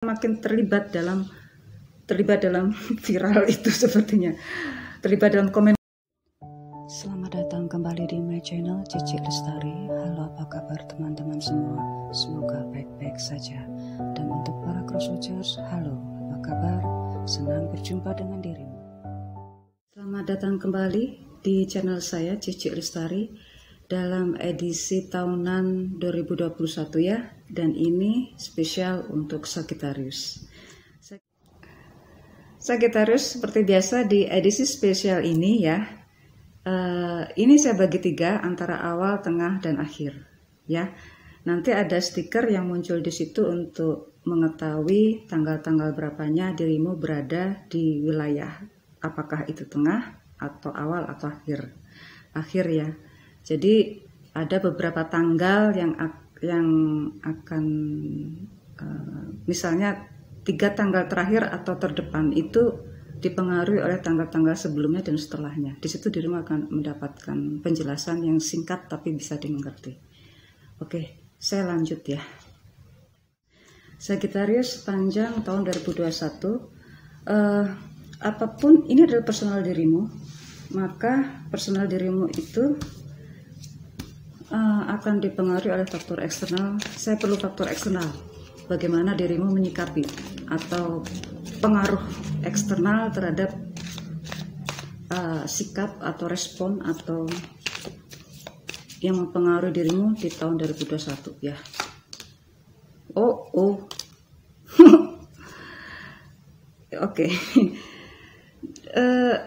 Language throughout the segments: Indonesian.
makin terlibat dalam viral itu sepertinya, terlibat dalam komen. Selamat datang kembali di my channel Cici Lestari. Halo, apa kabar teman-teman semua? Semoga baik-baik saja. Dan untuk para crosswatchers, halo, apa kabar? Senang berjumpa dengan dirimu. Selamat datang kembali di channel saya Cici Lestari dalam edisi tahunan 2021 ya, dan ini spesial untuk Sagittarius. Sagittarius seperti biasa di edisi spesial ini ya, ini saya bagi 3 antara awal, tengah, dan akhir ya. Nanti ada stiker yang muncul di situ untuk mengetahui tanggal-tanggal berapanya dirimu berada di wilayah, apakah itu tengah atau awal atau akhir ya. Jadi ada beberapa tanggal yang akan misalnya 3 tanggal terakhir atau terdepan itu dipengaruhi oleh tanggal-tanggal sebelumnya dan setelahnya. Di situ dirimu akan mendapatkan penjelasan yang singkat tapi bisa dimengerti. Oke, saya lanjut ya. Sagittarius panjang tahun 2021. Apapun ini adalah personal dirimu, maka personal dirimu itu akan dipengaruhi oleh faktor eksternal. Saya perlu faktor eksternal. Bagaimana dirimu menyikapi atau pengaruh eksternal terhadap sikap atau respon atau yang mempengaruhi dirimu di tahun 2021 ya. Oke.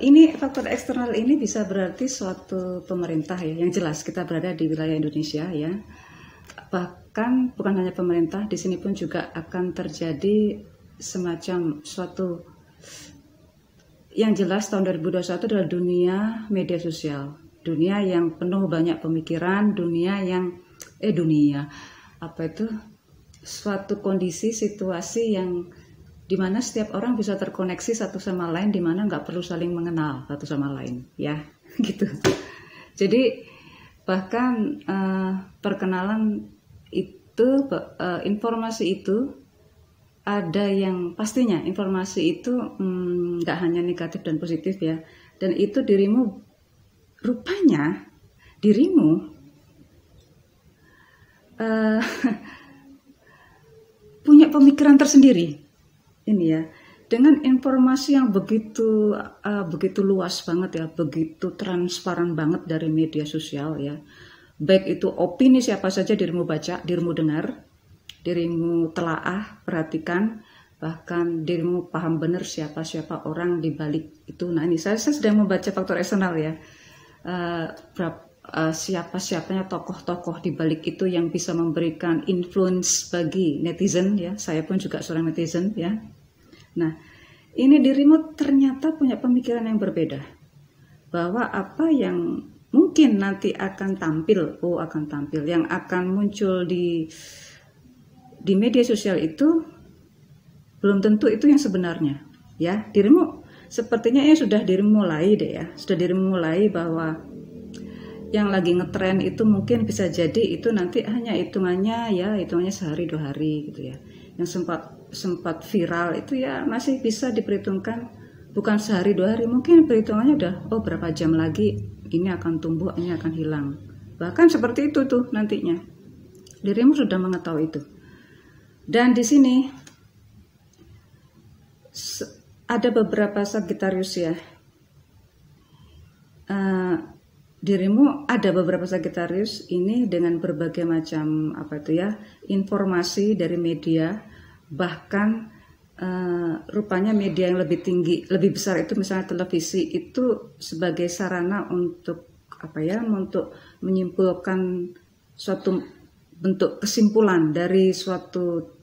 Ini faktor eksternal ini bisa berarti suatu pemerintah ya, yang jelas kita berada di wilayah Indonesia ya. Bahkan bukan hanya pemerintah, di sini pun juga akan terjadi semacam suatu yang jelas tahun 2021 adalah dunia media sosial, dunia yang penuh banyak pemikiran, suatu kondisi situasi yang dimana setiap orang bisa terkoneksi satu sama lain, dimana nggak perlu saling mengenal satu sama lain ya gitu. Jadi bahkan perkenalan itu informasi itu ada yang pastinya informasi itu nggak hanya negatif dan positif ya, dan itu rupanya dirimu punya pemikiran tersendiri ini ya, dengan informasi yang begitu luas banget ya, begitu transparan banget dari media sosial ya. Baik itu opini siapa saja dirimu baca, dirimu dengar, dirimu telaah, perhatikan, bahkan dirimu paham benar siapa orang di balik itu. Nah ini saya sedang membaca faktor eksternal ya, siapa-siapanya tokoh-tokoh di balik itu yang bisa memberikan influence bagi netizen ya. Saya pun juga seorang netizen ya. Nah ini dirimu ternyata punya pemikiran yang berbeda, bahwa apa yang mungkin nanti akan tampil, yang akan muncul di media sosial itu belum tentu itu yang sebenarnya ya. Dirimu sepertinya sudah dirimu mulai deh ya, sudah dirimu mulai bahwa yang lagi ngetren itu mungkin bisa jadi itu nanti hanya hitungannya sehari 2 hari gitu ya. Yang sempat viral itu ya masih bisa diperhitungkan, bukan sehari 2 hari, mungkin perhitungannya udah berapa jam lagi ini akan tumbuh, ini akan hilang. Bahkan seperti itu tuh nantinya. Dirimu sudah mengetahui itu. Dan di sini ada beberapa Sagittarius ya. Dirimu ada beberapa Sagittarius ini dengan berbagai macam informasi dari media, bahkan rupanya media yang lebih tinggi, lebih besar itu misalnya televisi itu sebagai sarana untuk untuk menyimpulkan suatu bentuk kesimpulan dari suatu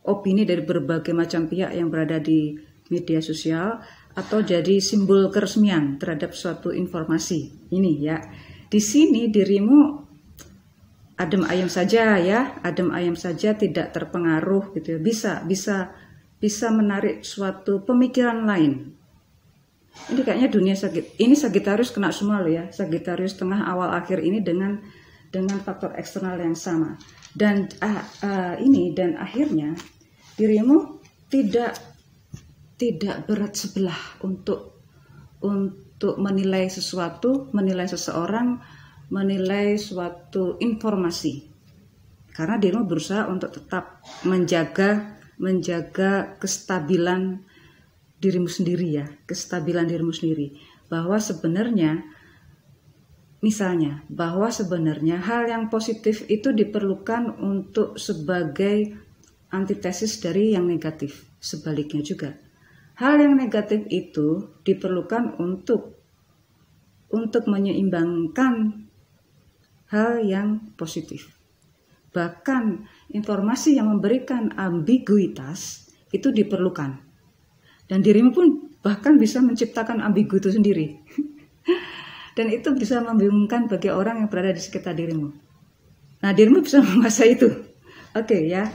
opini dari berbagai macam pihak yang berada di media sosial, atau jadi simbol keresmian terhadap suatu informasi ini ya. Di sini dirimu adem ayem saja ya, adem ayem saja, tidak terpengaruh gitu ya. Bisa menarik suatu pemikiran lain. Ini kayaknya ini Sagittarius kena semua loh ya. Sagittarius tengah awal akhir ini dengan faktor eksternal yang sama. Dan akhirnya dirimu tidak berat sebelah untuk menilai sesuatu, menilai seseorang, menilai suatu informasi. Karena dirimu berusaha untuk tetap menjaga kestabilan dirimu sendiri ya, kestabilan dirimu sendiri. Bahwa sebenarnya hal yang positif itu diperlukan untuk sebagai antitesis dari yang negatif. Sebaliknya juga, hal yang negatif itu diperlukan untuk menyeimbangkan hal yang positif. Bahkan informasi yang memberikan ambiguitas itu diperlukan. Dan dirimu pun bahkan bisa menciptakan ambigu itu sendiri. Dan itu bisa membingungkan bagi orang yang berada di sekitar dirimu. Nah, dirimu bisa menguasai itu. Oke ya.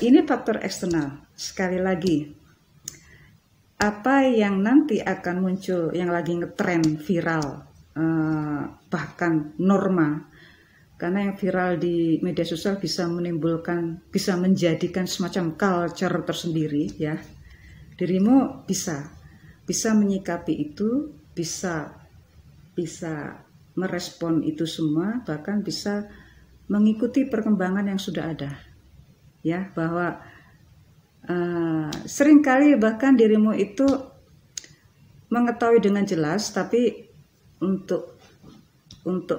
Ini faktor eksternal. Sekali lagi, apa yang nanti akan muncul, yang lagi ngetren, viral, bahkan norma, karena yang viral di media sosial bisa menjadikan semacam culture tersendiri ya. Dirimu bisa menyikapi itu, bisa merespon itu semua, bahkan bisa mengikuti perkembangan yang sudah ada. Ya, bahwa seringkali bahkan dirimu itu mengetahui dengan jelas, tapi untuk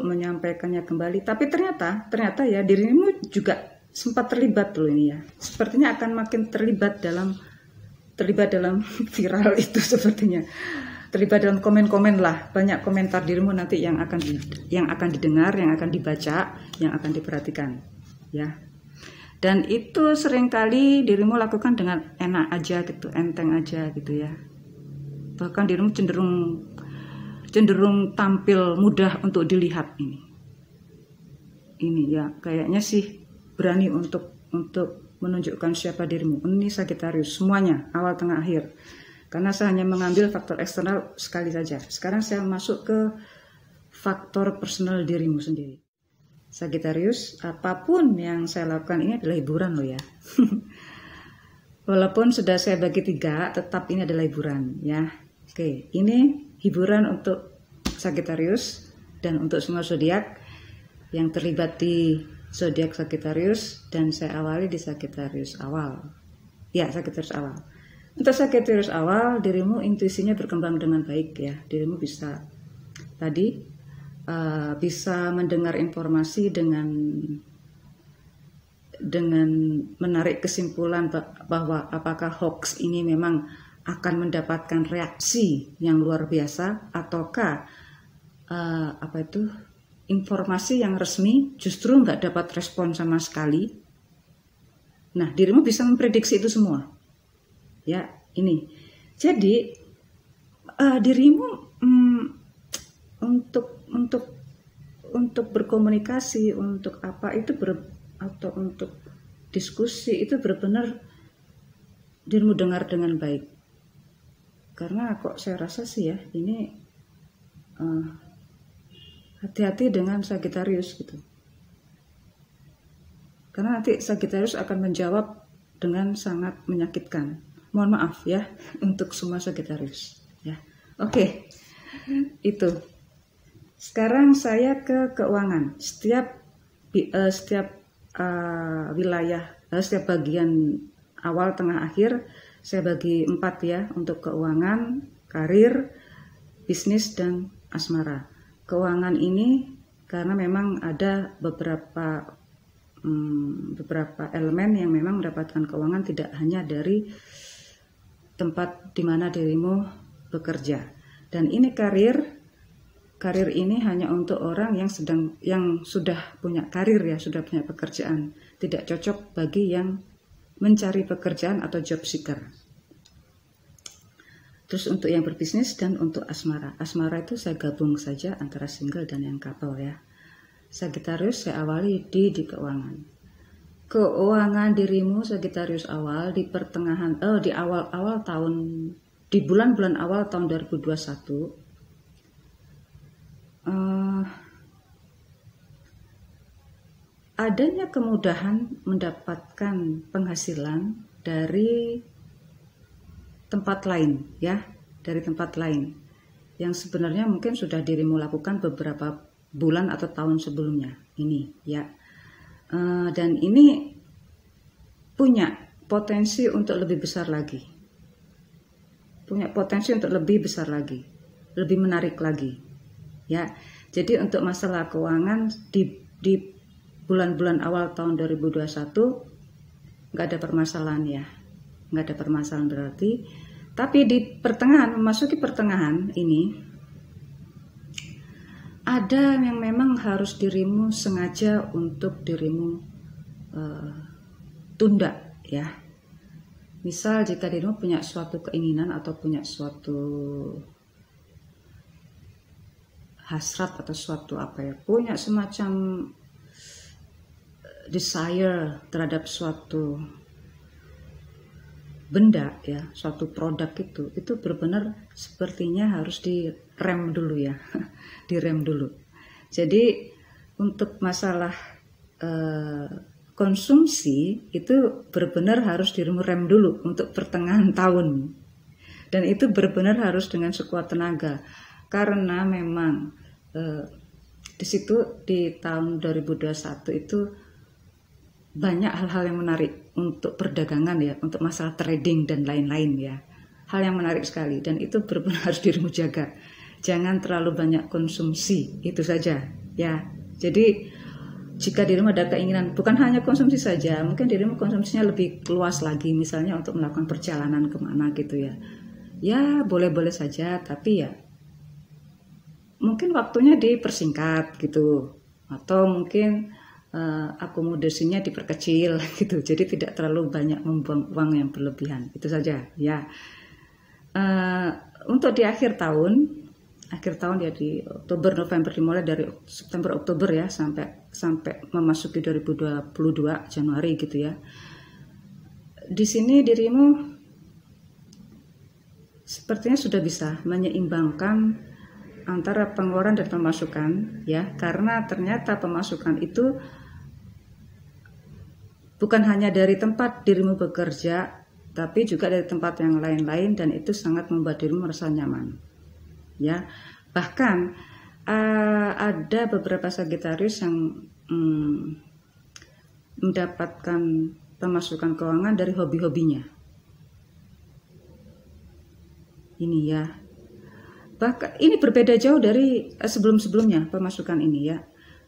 menyampaikannya kembali, tapi ternyata ya dirimu juga sempat terlibat loh ini ya. Sepertinya akan makin terlibat dalam viral itu sepertinya. Terlibat dalam komen-komen lah, banyak komentar dirimu nanti yang akan didengar, yang akan dibaca, yang akan diperhatikan, ya. Dan itu seringkali dirimu lakukan dengan enak aja gitu, enteng aja gitu ya. Bahkan dirimu cenderung tampil mudah untuk dilihat ini ya, kayaknya sih berani untuk menunjukkan siapa dirimu. Ini Sagittarius semuanya, awal tengah akhir. Karena saya hanya mengambil faktor eksternal sekali saja. Sekarang saya masuk ke faktor personal dirimu sendiri. Sagittarius, apapun yang saya lakukan ini adalah hiburan loh ya. Walaupun sudah saya bagi 3, tetap ini adalah hiburan ya. Oke, ini hiburan untuk Sagittarius dan untuk semua zodiak yang terlibat di zodiak Sagittarius, dan saya awali di Sagittarius awal. Ya, Sagittarius awal. Untuk Sagittarius awal, dirimu intuisinya berkembang dengan baik ya. Dirimu bisa mendengar informasi dengan menarik kesimpulan bahwa apakah hoax ini memang akan mendapatkan reaksi yang luar biasa, ataukah informasi yang resmi justru nggak dapat respon sama sekali. Nah, dirimu bisa memprediksi itu semua ya. Ini jadi dirimu untuk berkomunikasi, untuk apa itu atau untuk diskusi itu benar-benar dirimu dengar dengan baik. Karena kok saya rasa sih ya, ini hati-hati dengan Sagittarius gitu. Karena nanti Sagittarius akan menjawab dengan sangat menyakitkan. Mohon maaf ya untuk semua Sagittarius ya. Oke. Itu. Sekarang saya ke keuangan. Setiap wilayah, setiap bagian awal, tengah, akhir saya bagi 4 ya, untuk keuangan, karir, bisnis, dan asmara. Keuangan ini karena memang ada beberapa elemen yang memang mendapatkan keuangan tidak hanya dari tempat di mana dirimu bekerja. Dan ini karir ini hanya untuk orang yang sudah punya karir ya, sudah punya pekerjaan. Tidak cocok bagi yang mencari pekerjaan atau job seeker. Terus untuk yang berbisnis dan untuk asmara. Asmara itu saya gabung saja antara single dan yang couple ya. Sagittarius saya awali di keuangan. Keuangan dirimu Sagittarius awal di pertengahan di awal tahun, di bulan-bulan awal tahun 2021 adanya kemudahan mendapatkan penghasilan dari tempat lain, ya, dari tempat lain yang sebenarnya mungkin sudah dirimu lakukan beberapa bulan atau tahun sebelumnya ini, ya. Dan ini punya potensi untuk lebih besar lagi, lebih menarik lagi, ya. Jadi untuk masalah keuangan di bulan-bulan awal tahun 2021 nggak ada permasalahan, ya, nggak ada permasalahan berarti. Tapi di pertengahan, memasuki pertengahan ini, ada yang memang harus dirimu sengaja untuk dirimu tunda, ya. Misal jika dirimu punya suatu keinginan atau punya suatu hasrat atau suatu punya semacam desire terhadap suatu benda, ya, suatu produk itu benar-benar sepertinya harus direm dulu, ya. Direm dulu. Jadi untuk masalah konsumsi itu benar-benar harus direm dulu untuk pertengahan tahun, dan itu benar-benar harus dengan sekuat tenaga, karena memang di situ di tahun 2021 itu banyak hal-hal yang menarik untuk perdagangan, ya, untuk masalah trading dan lain-lain, ya. Hal yang menarik sekali, dan itu benar-benar harus dirimu jaga. Jangan terlalu banyak konsumsi, itu saja, ya. Jadi jika dirimu ada keinginan, bukan hanya konsumsi saja, mungkin dirimu konsumsinya lebih luas lagi, misalnya untuk melakukan perjalanan kemana gitu, ya. Ya boleh-boleh saja, tapi ya mungkin waktunya dipersingkat gitu, atau mungkin akomodasinya diperkecil gitu, jadi tidak terlalu banyak membuang uang yang berlebihan, itu saja, ya. Untuk di akhir tahun ya, di Oktober November, dimulai dari September Oktober, ya, sampai memasuki 2022 Januari gitu, ya. Di sini dirimu sepertinya sudah bisa menyeimbangkan antara pengeluaran dan pemasukan, ya, karena ternyata pemasukan itu bukan hanya dari tempat dirimu bekerja, tapi juga dari tempat yang lain-lain, dan itu sangat membuat dirimu merasa nyaman, ya. Bahkan ada beberapa Sagittarius yang mendapatkan pemasukan keuangan dari hobi-hobinya. Ini, ya. Bahkan ini berbeda jauh dari sebelum-sebelumnya pemasukan ini, ya.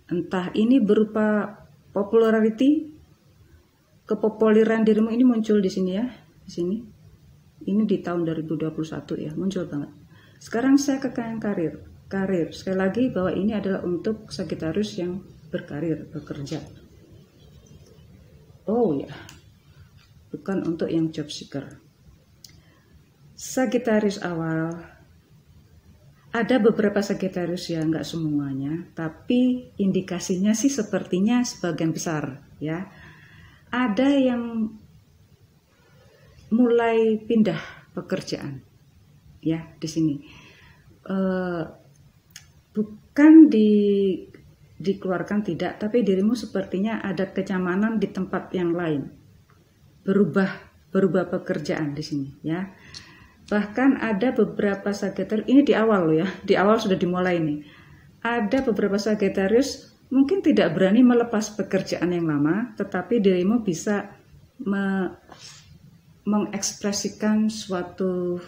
Entah ini berupa popularity, kepopuleran dirimu ini muncul di sini, ya, di sini. Ini di tahun 2021, ya, muncul banget. Sekarang saya ke yang karir. Sekali lagi bahwa ini adalah untuk Sagittarius yang berkarir, bekerja. Oh ya, bukan untuk yang job seeker. Sagittarius awal, ada beberapa Sagittarius, ya, nggak semuanya, tapi indikasinya sih sepertinya sebagian besar, ya. Ada yang mulai pindah pekerjaan, ya, di sini. Bukan dikeluarkan, tidak, tapi dirimu sepertinya ada kenyamanan di tempat yang lain. Berubah pekerjaan di sini, ya. Bahkan ada beberapa Sagittarius, ini di awal loh, ya, di awal sudah dimulai nih. Ada beberapa Sagittarius mungkin tidak berani melepas pekerjaan yang lama, tetapi dirimu bisa mengekspresikan suatu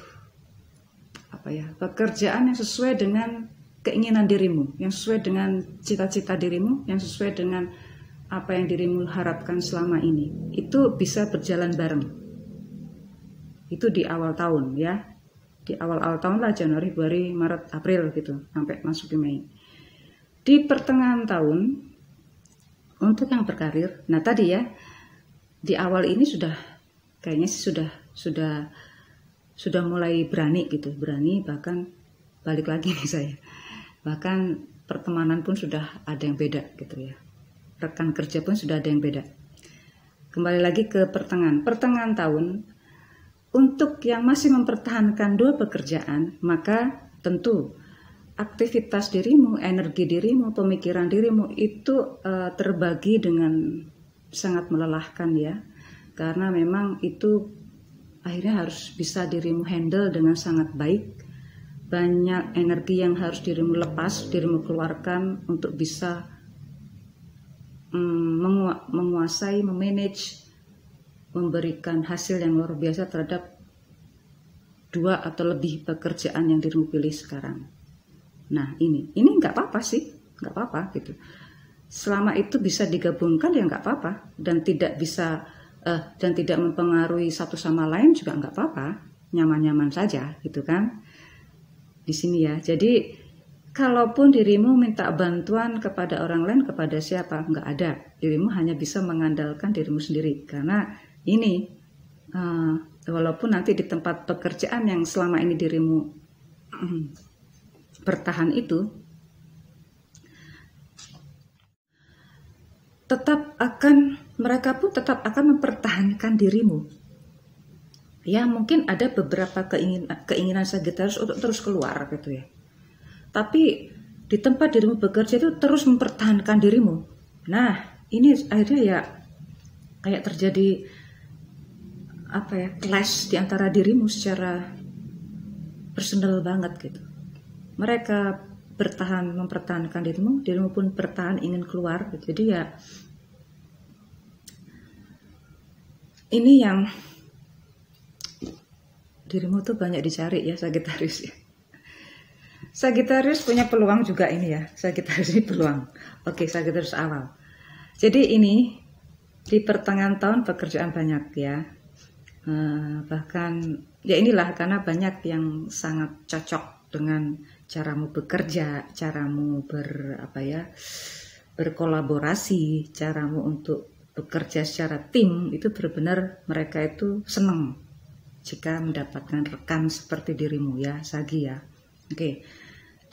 pekerjaan yang sesuai dengan keinginan dirimu, yang sesuai dengan cita-cita dirimu, yang sesuai dengan apa yang dirimu harapkan selama ini. Itu bisa berjalan bareng. Itu di awal tahun, ya. Di awal tahun lah, Januari, Februari, Maret, April gitu, sampai masuk ke Mei. Di pertengahan tahun untuk yang berkarir, nah tadi, ya, di awal ini kayaknya sih sudah mulai berani gitu, bahkan balik lagi nih saya, bahkan pertemanan pun sudah ada yang beda gitu, ya, rekan kerja pun sudah ada yang beda. Kembali lagi ke pertengahan tahun, untuk yang masih mempertahankan dua pekerjaan, maka tentu aktivitas dirimu, energi dirimu, pemikiran dirimu itu terbagi dengan sangat melelahkan ya. Karena memang itu akhirnya harus bisa dirimu handle dengan sangat baik. Banyak energi yang harus dirimu lepas, dirimu keluarkan untuk bisa menguasai, memanage, memberikan hasil yang luar biasa terhadap 2 atau lebih pekerjaan yang dirimu pilih sekarang. Nah ini nggak apa-apa sih, nggak apa-apa gitu. Selama itu bisa digabungkan ya nggak apa-apa, dan tidak bisa dan tidak mempengaruhi satu sama lain juga nggak apa-apa, nyaman-nyaman saja gitu kan. Di sini ya. Jadi kalaupun dirimu minta bantuan kepada orang lain, kepada siapa? Nggak ada. Dirimu hanya bisa mengandalkan dirimu sendiri. Karena ini walaupun nanti di tempat pekerjaan yang selama ini dirimu bertahan itu, mereka pun tetap akan mempertahankan dirimu. Ya mungkin ada beberapa keinginan Sagittarius untuk terus keluar gitu ya. Tapi di tempat dirimu bekerja itu terus mempertahankan dirimu. Nah ini akhirnya ya kayak terjadi clash di antara dirimu secara personal banget gitu. Mereka mempertahankan dirimu pun bertahan ingin keluar gitu. Jadi ya ini yang dirimu tuh banyak dicari ya Sagittarius ya. Sagittarius punya peluang juga ini ya. Sagittarius ini peluang. Oke, Sagittarius awal. Jadi ini di pertengahan tahun pekerjaan banyak ya. Bahkan ya inilah karena banyak yang sangat cocok dengan caramu bekerja, caramu berkolaborasi, caramu untuk bekerja secara tim, itu benar-benar mereka itu senang jika mendapatkan rekan seperti dirimu ya Sagi ya. Oke.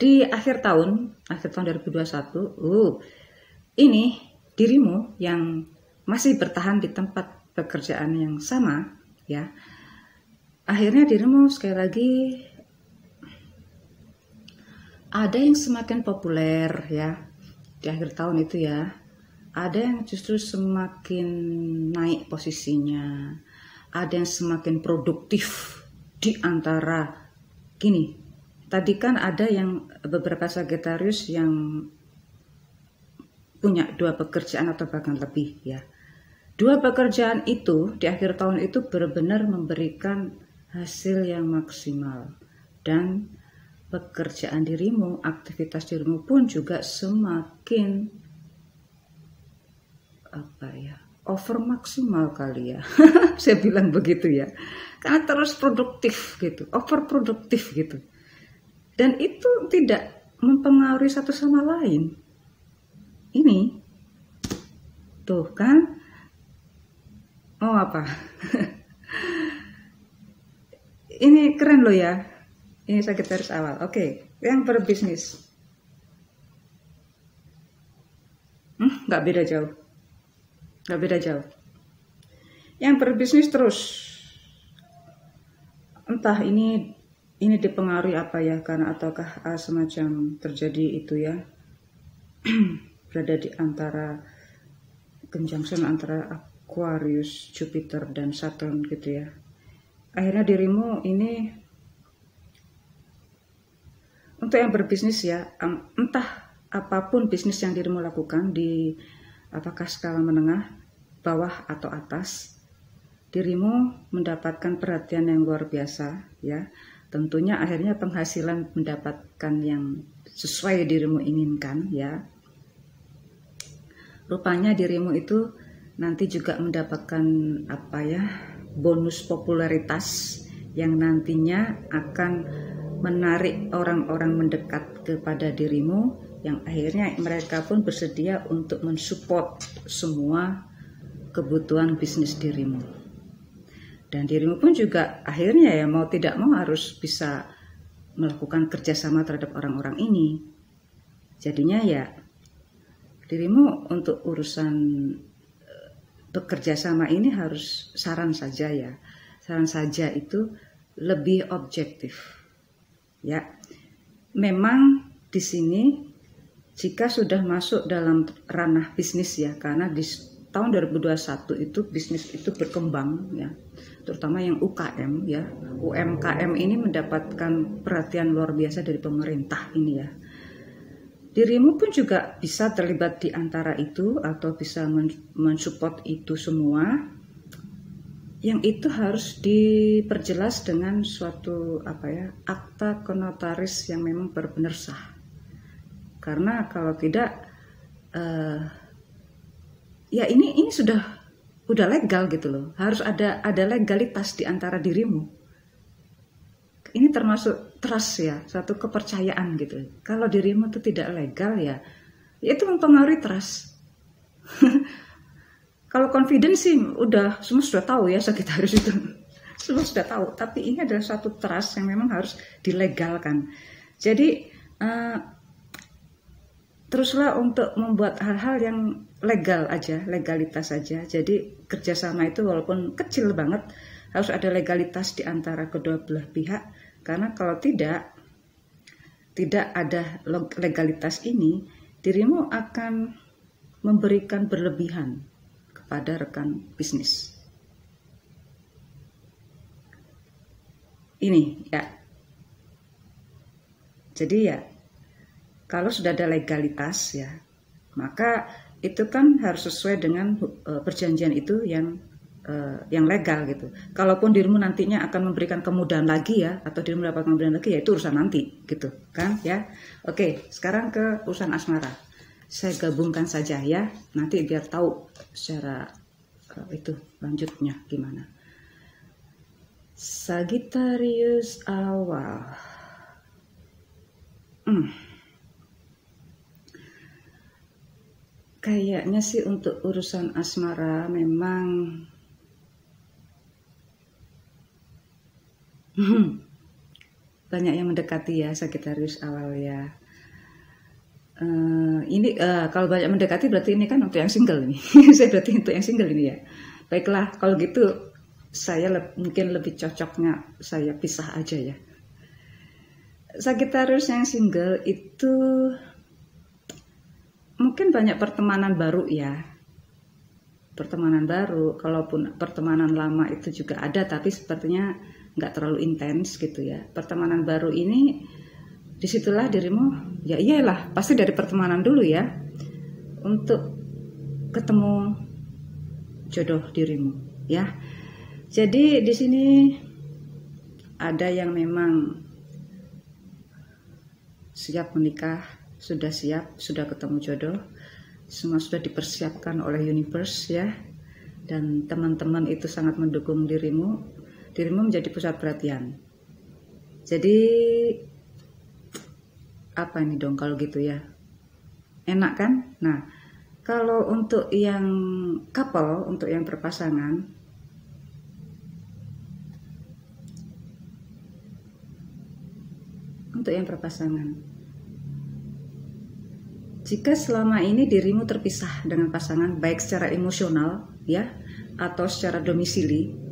Di akhir tahun 2021, ini dirimu yang masih bertahan di tempat pekerjaan yang sama ya. Akhirnya dirimu sekali lagi ada yang semakin populer ya di akhir tahun itu ya. Ada yang justru semakin naik posisinya. Ada yang semakin produktif di antara gini. Tadi kan ada yang beberapa Sagittarius yang punya 2 pekerjaan atau bahkan lebih ya. 2 pekerjaan itu di akhir tahun itu benar-benar memberikan hasil yang maksimal. Dan pekerjaan dirimu, aktivitas dirimu pun juga semakin over maksimal kali ya. Saya bilang begitu ya. Karena terus produktif gitu, over produktif gitu. Dan itu tidak mempengaruhi satu sama lain. Ini tuh kan. Oh apa? Ini keren loh ya. Ini Sagittarius awal. Oke, yang berbisnis. Nggak beda jauh. Nggak beda jauh. Yang berbisnis terus. Entah ini dipengaruhi apa ya, karena ataukah semacam terjadi itu ya. Berada di antara conjunction antara Aquarius, Jupiter dan Saturn gitu ya. Akhirnya dirimu ini untuk yang berbisnis ya, entah apapun bisnis yang dirimu lakukan di apakah skala menengah, bawah atau atas, dirimu mendapatkan perhatian yang luar biasa ya. Tentunya akhirnya penghasilan mendapatkan yang sesuai dirimu inginkan ya. Rupanya dirimu itu nanti juga mendapatkan bonus popularitas yang nantinya akan menarik orang-orang mendekat kepada dirimu, yang akhirnya mereka pun bersedia untuk mensupport semua kebutuhan bisnis dirimu. Dan dirimu pun juga akhirnya ya mau tidak mau harus bisa melakukan kerjasama terhadap orang-orang ini. Jadinya ya dirimu untuk urusan bekerja sama ini harus saran saja ya. Saran saja itu lebih objektif. Ya. Memang di sini jika sudah masuk dalam ranah bisnis ya, karena di tahun 2021 itu bisnis itu berkembang ya, terutama yang UKM ya, UMKM ini mendapatkan perhatian luar biasa dari pemerintah ini ya. Dirimu pun juga bisa terlibat di antara itu atau bisa mensupport itu semua. Yang itu harus diperjelas dengan suatu akta konotaris yang memang benar-benar sah. Karena kalau tidak ya ini sudah legal gitu loh. Harus ada legalitas di antara dirimu. Ini termasuk trust ya, suatu kepercayaan gitu. Kalau dirimu itu tidak legal ya itu mempengaruhi trust. Kalau confidence sih semua sudah tahu ya, Sagittarius itu. Semua sudah tahu, tapi ini adalah suatu trust yang memang harus dilegalkan. Jadi teruslah untuk membuat hal-hal yang legal aja, legalitas saja. Jadi kerjasama itu walaupun kecil banget harus ada legalitas di antara kedua belah pihak. Karena kalau tidak ada legalitas ini, dirimu akan memberikan berlebihan kepada rekan bisnis. Ini ya. Jadi ya, kalau sudah ada legalitas ya, maka itu kan harus sesuai dengan perjanjian itu yang legal gitu. Kalaupun dirimu nantinya akan memberikan kemudahan lagi ya, atau dirimu mendapatkan kemudahan lagi ya itu urusan nanti gitu kan ya. Oke, sekarang ke urusan asmara. Saya gabungkan saja ya, nanti biar tahu secara itu lanjutnya gimana. Sagittarius awal. Kayaknya sih untuk urusan asmara memang banyak yang mendekati ya Sagittarius awal ya. Ini kalau banyak mendekati berarti ini kan untuk yang single ini. Saya berarti untuk yang single ini ya. Baiklah, kalau gitu saya mungkin lebih cocoknya saya pisah aja ya. Sagittarius yang single itu mungkin banyak pertemanan baru ya. Pertemanan baru, kalaupun pertemanan lama itu juga ada, tapi sepertinya nggak terlalu intens gitu ya. Pertemanan baru ini, disitulah dirimu, ya iyalah, pasti dari pertemanan dulu ya, untuk ketemu jodoh dirimu ya. Jadi di sini ada yang memang siap menikah, sudah siap, sudah ketemu jodoh, semua sudah dipersiapkan oleh universe ya, dan teman-teman itu sangat mendukung dirimu menjadi pusat perhatian. Jadi apa ini dong kalau gitu ya, enak kan? Nah, kalau untuk yang couple, untuk yang berpasangan, jika selama ini dirimu terpisah dengan pasangan, baik secara emosional ya, atau secara domisili.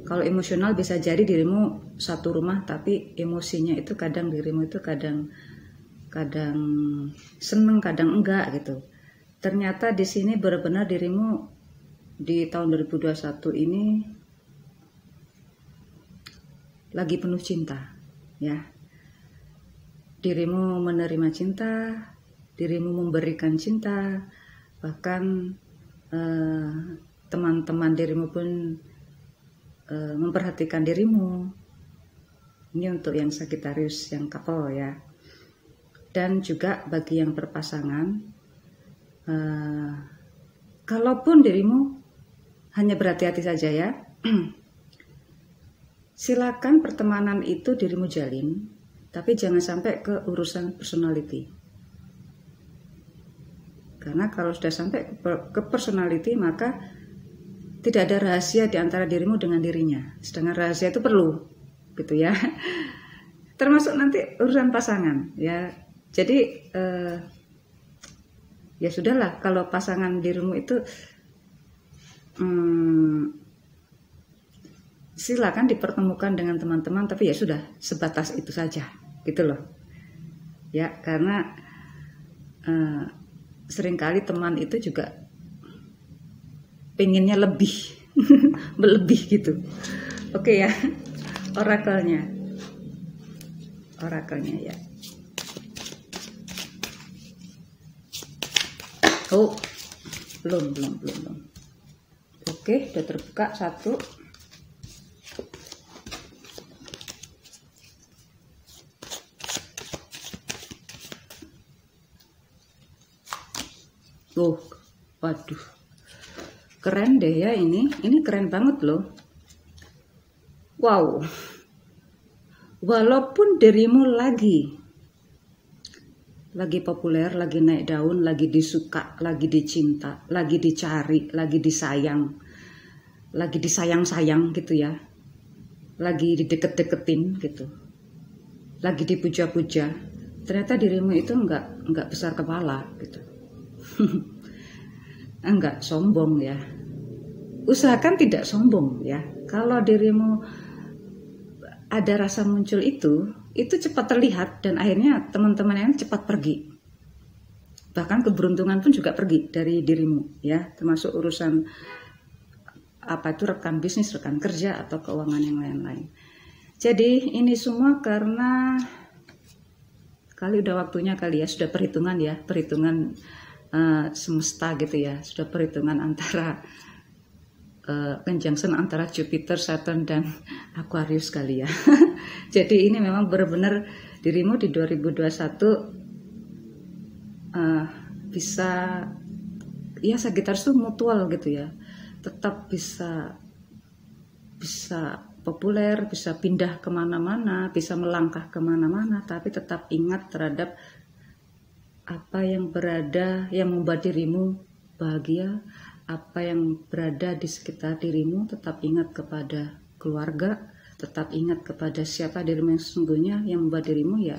Kalau emosional bisa jadi dirimu satu rumah, tapi emosinya itu kadang dirimu itu kadang seneng, kadang enggak gitu. Ternyata di sini benar-benar dirimu di tahun 2021 ini lagi penuh cinta ya. Dirimu menerima cinta, dirimu memberikan cinta, bahkan teman-teman dirimu pun memperhatikan dirimu. Ini untuk yang Sagittarius, yang couple ya. Dan juga bagi yang berpasangan, kalaupun dirimu hanya berhati-hati saja ya, silakan pertemanan itu dirimu jalin, tapi jangan sampai ke urusan personality. Karena kalau sudah sampai ke personality, maka tidak ada rahasia di antara dirimu dengan dirinya. Sedangkan rahasia itu perlu, gitu ya. Termasuk nanti urusan pasangan, ya. Jadi ya sudahlah, kalau pasangan dirimu itu silakan dipertemukan dengan teman-teman, tapi ya sudah sebatas itu saja, gitu loh. ya, karena seringkali teman itu juga pengennya lebih melebih gitu. Oke ya, orakelnya ya. Oh, belum. Oke, udah terbuka satu. Oh, waduh, keren deh ya ini keren banget loh. Wow, walaupun dirimu lagi populer, lagi naik daun, lagi disuka, lagi dicinta, lagi dicari, lagi disayang gitu ya, lagi dideket-deketin gitu, lagi dipuja-puja, ternyata dirimu itu enggak besar kepala gitu. Enggak sombong ya. Usahakan tidak sombong ya. Kalau dirimu ada rasa muncul itu cepat terlihat dan akhirnya teman-teman yang cepat pergi. Bahkan keberuntungan pun juga pergi dari dirimu ya, termasuk urusan rekan bisnis, rekan kerja atau keuangan yang lain-lain. Jadi ini semua karena kali udah waktunya kali ya, sudah perhitungan semesta gitu ya, sudah perhitungan antara conjunction antara Jupiter, Saturn dan Aquarius kali ya. Jadi ini memang benar-benar dirimu di 2021 bisa ya, Sagittarius itu mutual gitu ya, tetap bisa populer, bisa pindah kemana-mana, bisa melangkah kemana-mana, tapi tetap ingat terhadap apa yang membuat dirimu bahagia, apa yang berada di sekitar dirimu. Tetap ingat kepada keluarga, tetap ingat kepada siapa dirimu yang sesungguhnya, yang membuat dirimu ya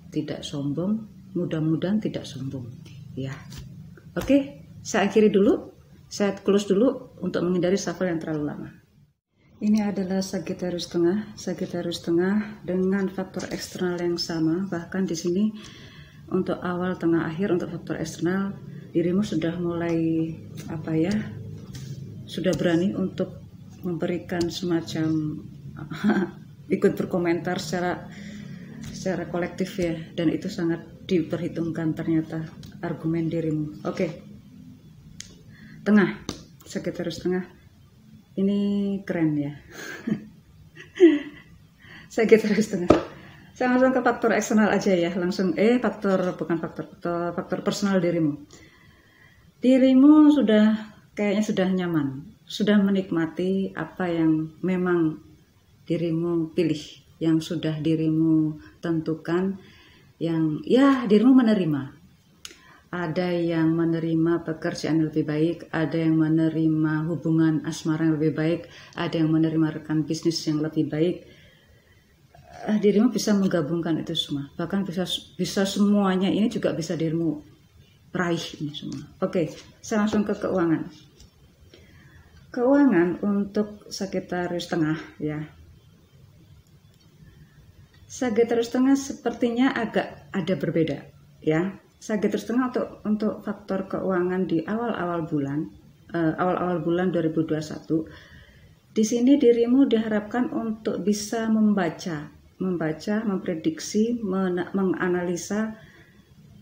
tidak sombong. Mudah-mudahan tidak sombong ya. Oke, saya akhiri dulu, saya close dulu untuk menghindari shuffle yang terlalu lama. Ini adalah Sagittarius tengah dengan faktor eksternal yang sama. Bahkan di sini untuk awal, tengah, akhir, untuk faktor eksternal dirimu sudah mulai sudah berani untuk memberikan semacam ikut berkomentar secara kolektif ya, dan itu sangat diperhitungkan ternyata argumen dirimu. Oke. Tengah, Sagittarius tengah ini keren ya. Sagittarius tengah. Saya langsung ke faktor eksternal aja ya, langsung faktor personal dirimu. Dirimu kayaknya sudah nyaman, sudah menikmati apa yang memang dirimu pilih, yang sudah dirimu tentukan, yang ya dirimu menerima. Ada yang menerima pekerjaan yang lebih baik, ada yang menerima hubungan asmara yang lebih baik, ada yang menerima rekan bisnis yang lebih baik. Dirimu bisa menggabungkan itu semua, bahkan bisa semuanya ini juga bisa dirimu raih ini semua. Oke, saya langsung ke keuangan. Keuangan untuk Sagittarius tengah ya. Sagittarius tengah sepertinya agak ada berbeda ya. Sagittarius tengah untuk faktor keuangan di awal-awal bulan 2021. Di sini dirimu diharapkan untuk bisa membaca, memprediksi, menganalisa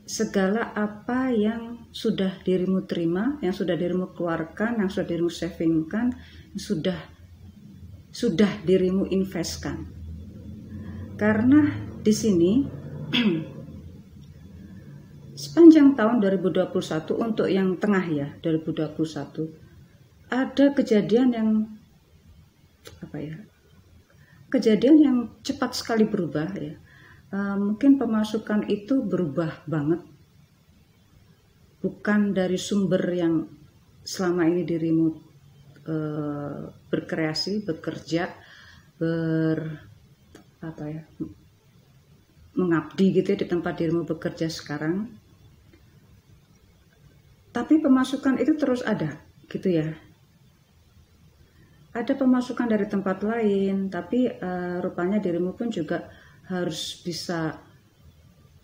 segala apa yang sudah dirimu terima, yang sudah dirimu keluarkan, yang sudah dirimu savingkan, yang sudah dirimu investkan. Karena di sini sepanjang tahun 2021 untuk yang tengah ya, 2021 ada kejadian yang kejadian yang cepat sekali berubah ya. Mungkin pemasukan itu berubah banget, bukan dari sumber yang selama ini dirimu berkreasi, bekerja, mengabdi gitu ya, di tempat dirimu bekerja sekarang. Tapi pemasukan itu terus ada gitu ya. Ada pemasukan dari tempat lain, tapi rupanya dirimu pun juga harus bisa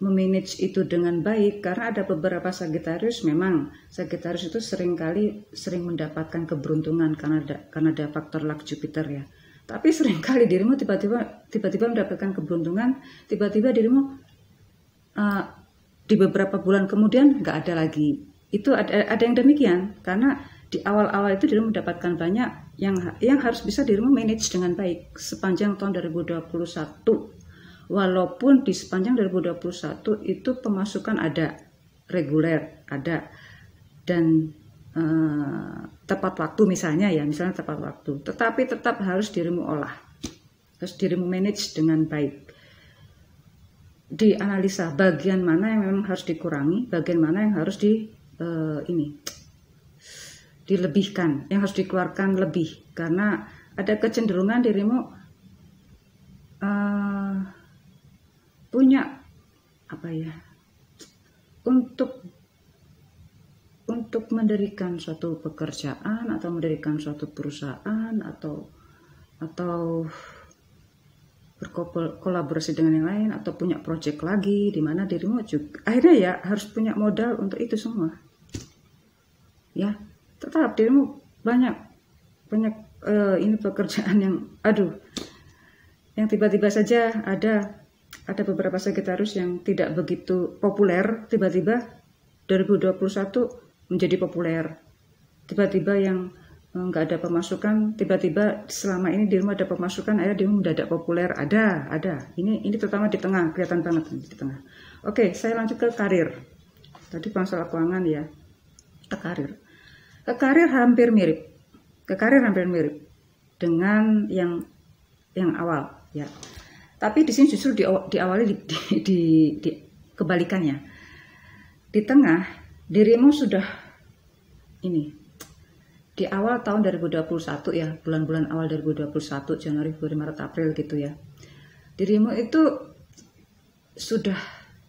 memanage itu dengan baik, karena ada beberapa Sagittarius, memang Sagittarius itu sering mendapatkan keberuntungan karena ada faktor luck Jupiter ya. Tapi seringkali dirimu tiba-tiba mendapatkan keberuntungan, tiba-tiba dirimu di beberapa bulan kemudian nggak ada lagi. Itu ada yang demikian, karena di awal-awal itu dirimu mendapatkan banyak yang harus bisa dirimu manage dengan baik sepanjang tahun 2021. Walaupun di sepanjang 2021 itu pemasukan ada, reguler ada, dan tepat waktu misalnya tepat waktu, tetapi tetap harus dirimu olah, harus dirimu manage dengan baik. Dianalisa bagian mana yang memang harus dikurangi, bagian mana yang harus dilebihkan, yang harus dikeluarkan lebih, karena ada kecenderungan dirimu punya untuk mendirikan suatu pekerjaan atau mendirikan suatu perusahaan atau berkolaborasi dengan yang lain atau punya project lagi, di mana dirimu juga akhirnya ya harus punya modal untuk itu semua ya. Tetap dirimu banyak ini pekerjaan yang tiba-tiba saja ada beberapa Sagittarius yang tidak begitu populer, tiba-tiba 2021 menjadi populer. Tiba-tiba yang nggak ada pemasukan, tiba-tiba selama ini dirimu ada pemasukan, akhirnya dirimu mendadak populer. Ada. Ini terutama di tengah, kelihatan banget di tengah. Oke, saya lanjut ke karir. Tadi masalah keuangan ya. Ke karir hampir mirip. Dengan yang awal ya. Tapi di sini justru diawali di kebalikannya. Di tengah dirimu sudah di awal tahun 2021 ya, bulan-bulan awal 2021, Januari, Februari, Maret, April gitu ya. Dirimu itu sudah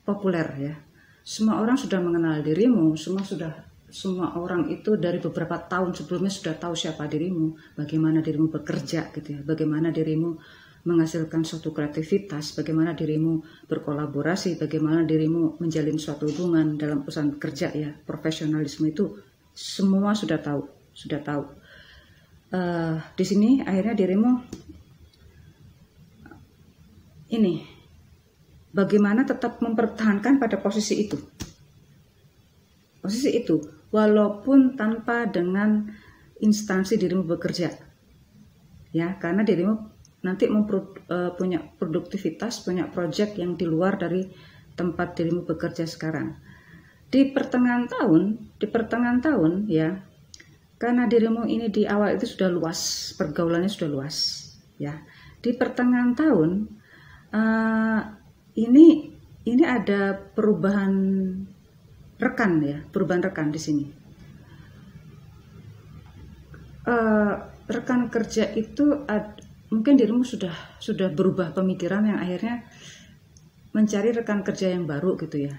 populer ya. Semua orang sudah mengenal dirimu, semua orang itu dari beberapa tahun sebelumnya sudah tahu siapa dirimu, bagaimana dirimu bekerja gitu ya, bagaimana dirimu menghasilkan suatu kreativitas, bagaimana dirimu berkolaborasi, bagaimana dirimu menjalin suatu hubungan dalam urusan kerja ya, profesionalisme itu semua sudah tahu. Di sini akhirnya dirimu bagaimana tetap mempertahankan pada posisi itu, walaupun tanpa dengan instansi dirimu bekerja ya, karena dirimu nanti punya produktivitas, punya project yang di luar dari tempat dirimu bekerja sekarang. Di pertengahan tahun ya, karena dirimu ini di awal itu sudah luas, pergaulannya sudah luas ya. Di pertengahan tahun ini ada perubahan rekan di sini. Rekan kerja itu mungkin dirimu sudah berubah pemikiran yang akhirnya mencari rekan kerja yang baru gitu ya,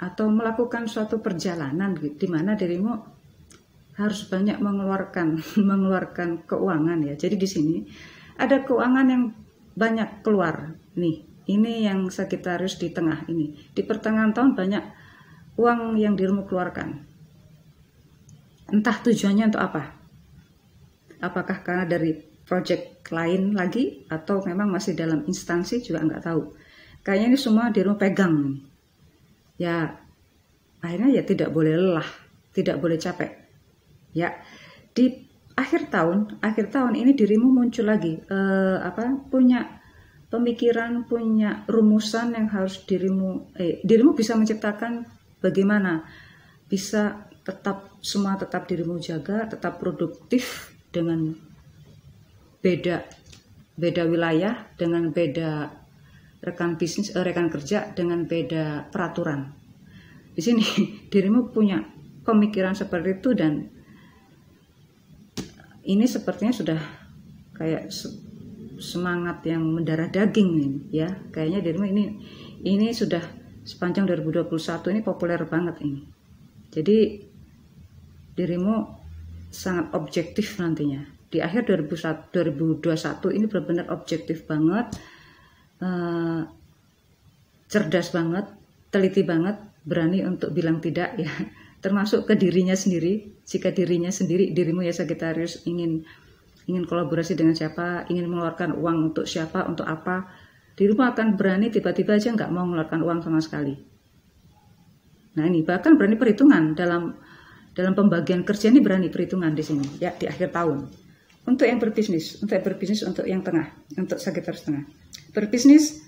atau melakukan suatu perjalanan gitu, di mana dirimu harus banyak mengeluarkan keuangan ya. Jadi di sini ada keuangan yang banyak keluar nih. Ini yang Sagittarius di tengah ini. Di pertengahan tahun banyak uang yang dirimu keluarkan. Entah tujuannya untuk apa. Apakah karena dari project lain lagi atau memang masih dalam instansi, juga nggak tahu. Kayaknya ini semua dirimu pegang ya. Akhirnya ya tidak boleh lelah, tidak boleh capek ya. Di akhir tahun ini dirimu muncul lagi punya pemikiran, punya rumusan yang harus dirimu bisa menciptakan bagaimana bisa semua tetap dirimu jaga, tetap produktif dengan beda wilayah, dengan beda rekan bisnis, rekan kerja, dengan beda peraturan. Di sini dirimu punya pemikiran seperti itu, dan ini sepertinya sudah kayak semangat yang mendarah daging ya. Kayaknya dirimu ini sudah sepanjang 2021 ini populer banget ini. Jadi dirimu sangat objektif nantinya. Di akhir 2021 ini benar-benar objektif banget, cerdas banget, teliti banget, berani untuk bilang tidak ya, termasuk ke dirinya sendiri. Jika dirimu ya Sagittarius ingin kolaborasi dengan siapa, ingin mengeluarkan uang untuk siapa, untuk apa, dirimu akan berani tiba-tiba aja nggak mau mengeluarkan uang sama sekali. Nah ini bahkan berani perhitungan dalam pembagian kerja, ini berani perhitungan di sini ya, di akhir tahun. Untuk yang berbisnis, untuk yang tengah, untuk Sagittarius tengah berbisnis,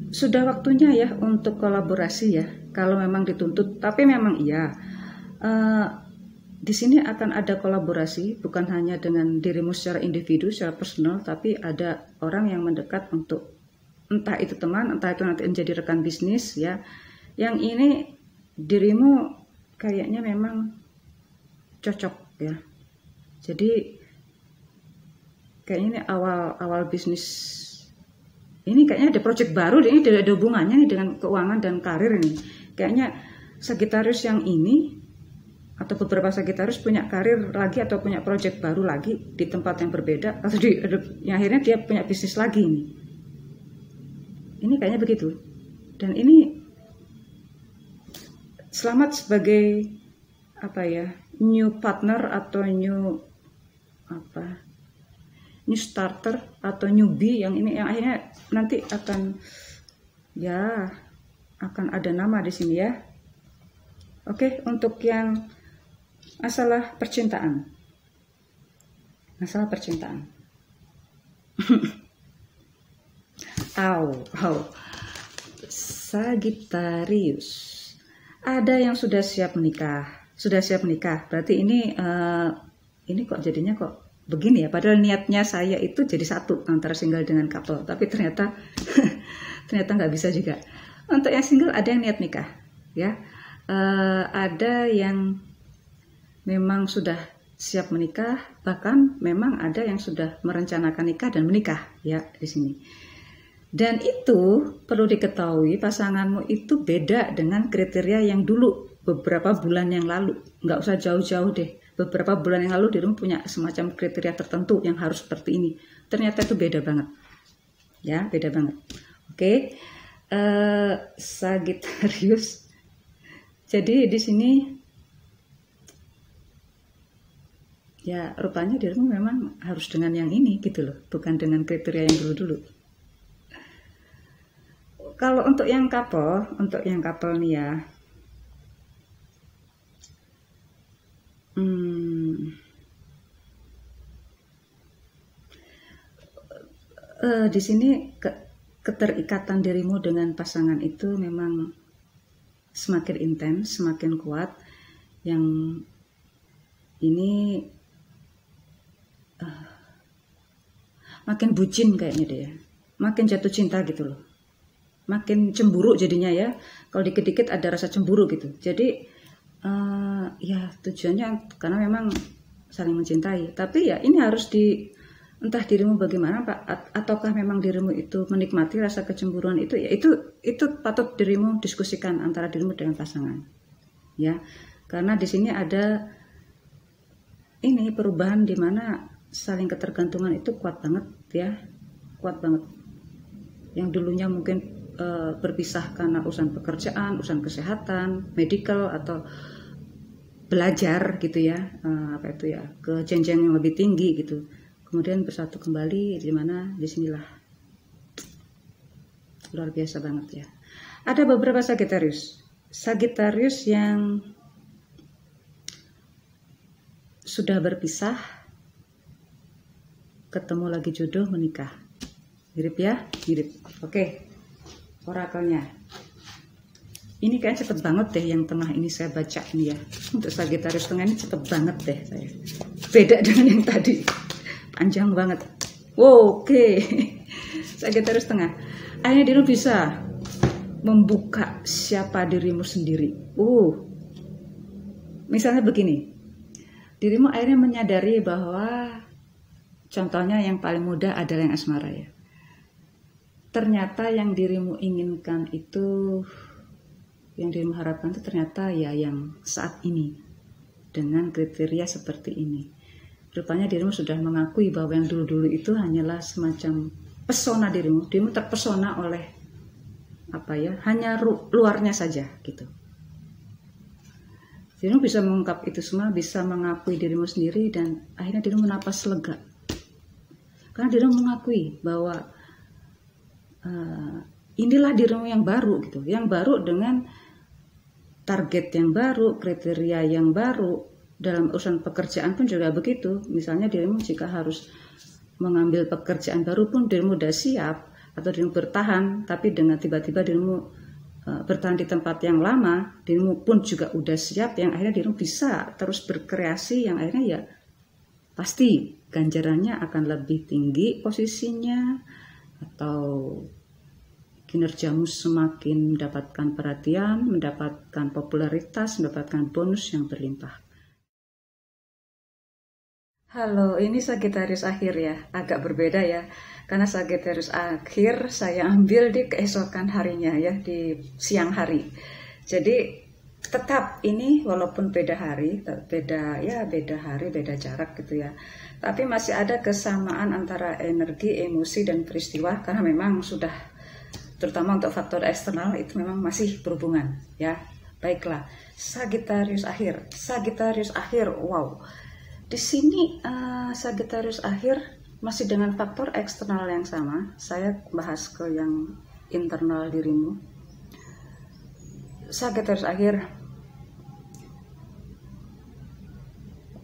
sudah waktunya ya untuk kolaborasi ya, kalau memang dituntut. Tapi memang iya, di sini akan ada kolaborasi, bukan hanya dengan dirimu secara individu, secara personal, tapi ada orang yang mendekat untuk, entah itu teman, entah itu nanti menjadi rekan bisnis ya. Yang ini dirimu kayaknya memang cocok ya. Jadi kayaknya ini awal bisnis. Ini kayaknya ada project baru, ini ada hubungannya nih dengan keuangan dan karir ini. Kayaknya Sagittarius yang ini atau beberapa Sagittarius punya karir lagi atau punya project baru lagi di tempat yang berbeda, atau yang akhirnya dia punya bisnis lagi ini. Ini kayaknya begitu. Dan ini selamat sebagai apa ya, new partner atau new starter atau newbie yang ini, yang akhirnya nanti akan ada nama di sini ya. Oke, untuk yang masalah percintaan. Sagittarius. Ada yang sudah siap menikah. Berarti ini kok jadinya kok begini ya, padahal niatnya saya itu jadi satu antara single dengan couple, tapi ternyata nggak bisa juga. Untuk yang single ada yang niat nikah ya, ada yang memang sudah siap menikah, bahkan memang ada yang sudah merencanakan nikah dan menikah ya di sini. Dan itu perlu diketahui, pasanganmu itu beda dengan kriteria yang dulu beberapa bulan yang lalu. Nggak usah jauh-jauh deh, beberapa bulan yang lalu dirimu punya semacam kriteria tertentu yang harus seperti ini. Ternyata itu beda banget. Ya, beda banget. Oke. Sagittarius. Jadi di sini ya rupanya dirimu memang harus dengan yang ini gitu loh, bukan dengan kriteria yang dulu-dulu. Kalau untuk yang couple nih ya, di sini keterikatan dirimu dengan pasangan itu memang semakin intens, semakin kuat. Yang ini makin bucin kayaknya deh, makin jatuh cinta gitu loh, makin cemburu jadinya ya. Kalau dikit-dikit ada rasa cemburu gitu. Jadi ya tujuannya karena memang saling mencintai. Tapi ya ini harus entah dirimu bagaimana Pak, ataukah memang dirimu itu menikmati rasa kecemburuan itu, ya itu patut dirimu diskusikan antara dirimu dengan pasangan ya. Karena di sini ada ini perubahan di mana saling ketergantungan itu kuat banget ya, kuat banget. Yang dulunya mungkin berpisah karena urusan pekerjaan, urusan kesehatan, medical, atau belajar gitu ya, ke jenjang yang lebih tinggi gitu. Kemudian bersatu kembali, di mana disinilah luar biasa banget ya. Ada beberapa Sagittarius yang sudah berpisah, ketemu lagi jodoh, menikah. Mirip ya, mirip. Oke. Orakelnya ini kan cepet banget deh, yang tengah ini saya baca ini ya. Untuk Sagittarius tengah ini cepet banget deh saya, beda dengan yang tadi, panjang banget. Oke. Sagittarius tengah, akhirnya dirimu bisa membuka siapa dirimu sendiri. Misalnya begini, dirimu akhirnya menyadari bahwa, contohnya yang paling mudah adalah yang asmara ya. Ternyata yang dirimu inginkan itu, yang dirimu harapkan itu ternyata ya yang saat ini, dengan kriteria seperti ini. Rupanya dirimu sudah mengakui bahwa yang dulu-dulu itu hanyalah semacam terpesona dirimu terpesona oleh hanya luarnya saja gitu. Dirimu bisa mengungkap itu semua, bisa mengakui dirimu sendiri, dan akhirnya dirimu napas lega. Karena dirimu mengakui bahwa inilah dirimu yang baru gitu, yang baru dengan target yang baru, kriteria yang baru. Dalam urusan pekerjaan pun juga begitu. Misalnya dirimu jika harus mengambil pekerjaan baru pun dirimu udah siap, atau dirimu bertahan, tapi dengan tiba-tiba dirimu bertahan di tempat yang lama, dirimu pun juga udah siap, yang akhirnya dirimu bisa terus berkreasi, yang akhirnya ya pasti ganjarannya akan lebih tinggi posisinya, atau kinerjamu semakin mendapatkan perhatian, mendapatkan popularitas, mendapatkan bonus yang berlimpah. Halo, ini Sagittarius akhir ya, agak berbeda ya, karena Sagittarius akhir saya ambil di keesokan harinya ya, di siang hari. Jadi tetap ini walaupun beda hari, beda hari, beda jarak gitu ya, tapi masih ada kesamaan antara energi, emosi, dan peristiwa, karena memang sudah, terutama untuk faktor eksternal itu memang masih berhubungan ya. Baiklah, Sagittarius akhir, wow. Di sini Sagittarius akhir masih dengan faktor eksternal yang sama. Saya bahas ke yang internal dirimu. Sagittarius akhir,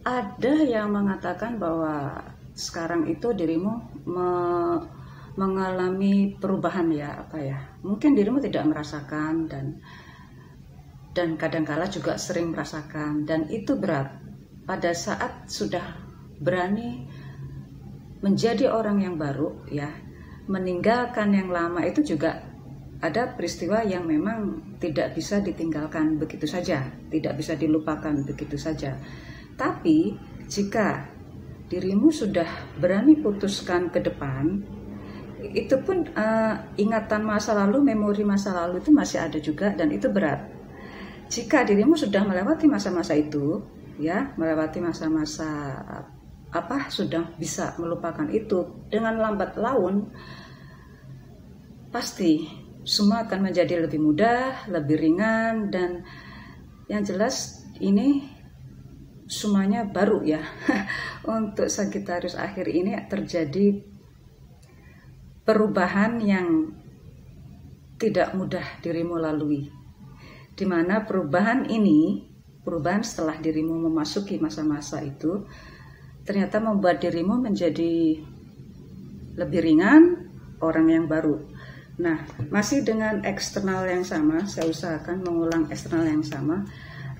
ada yang mengatakan bahwa sekarang itu dirimu mengalami perubahan ya, mungkin dirimu tidak merasakan, dan kadang-kala juga sering merasakan, dan itu berat. Pada saat sudah berani menjadi orang yang baru ya, meninggalkan yang lama, itu juga ada peristiwa yang memang tidak bisa ditinggalkan begitu saja, tidak bisa dilupakan begitu saja. Tapi jika dirimu sudah berani putuskan ke depan, itu pun ingatan masa lalu, memori masa lalu itu masih ada juga, dan itu berat. Jika dirimu sudah melewati masa-masa itu ya, melewati masa-masa sudah bisa melupakan itu dengan lambat laun, pasti semua akan menjadi lebih mudah, lebih ringan, dan yang jelas ini semuanya baru ya. Untuk Sagittarius akhir ini terjadi perubahan yang tidak mudah dirimu lalui, dimana perubahan setelah dirimu memasuki masa-masa itu ternyata membuat dirimu menjadi lebih ringan, orang yang baru. Nah, masih dengan eksternal yang sama, saya usahakan mengulang eksternal yang sama.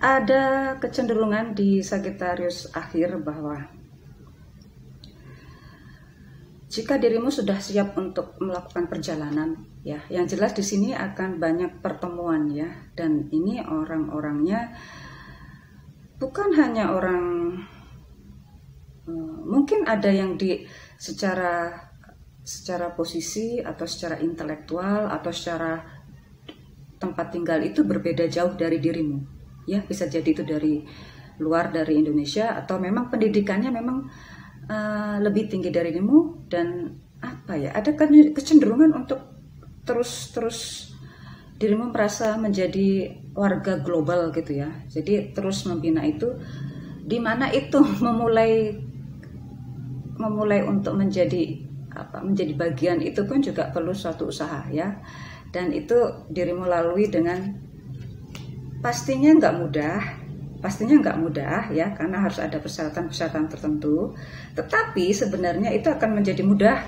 Ada kecenderungan di Sagittarius akhir bahwa jika dirimu sudah siap untuk melakukan perjalanan ya, yang jelas di sini akan banyak pertemuan ya, dan ini orang-orangnya bukan hanya orang, mungkin ada yang secara posisi atau secara intelektual atau secara tempat tinggal itu berbeda jauh dari dirimu ya, bisa jadi itu dari luar dari Indonesia, atau memang pendidikannya memang lebih tinggi dari dirimu, dan ada kecenderungan untuk terus dirimu merasa menjadi warga global gitu ya. Jadi terus membina itu, dimana itu memulai untuk menjadi bagian itu pun juga perlu suatu usaha ya. Dan itu dirimu lalui dengan pastinya nggak mudah ya, karena harus ada persyaratan tertentu. Tetapi sebenarnya itu akan menjadi mudah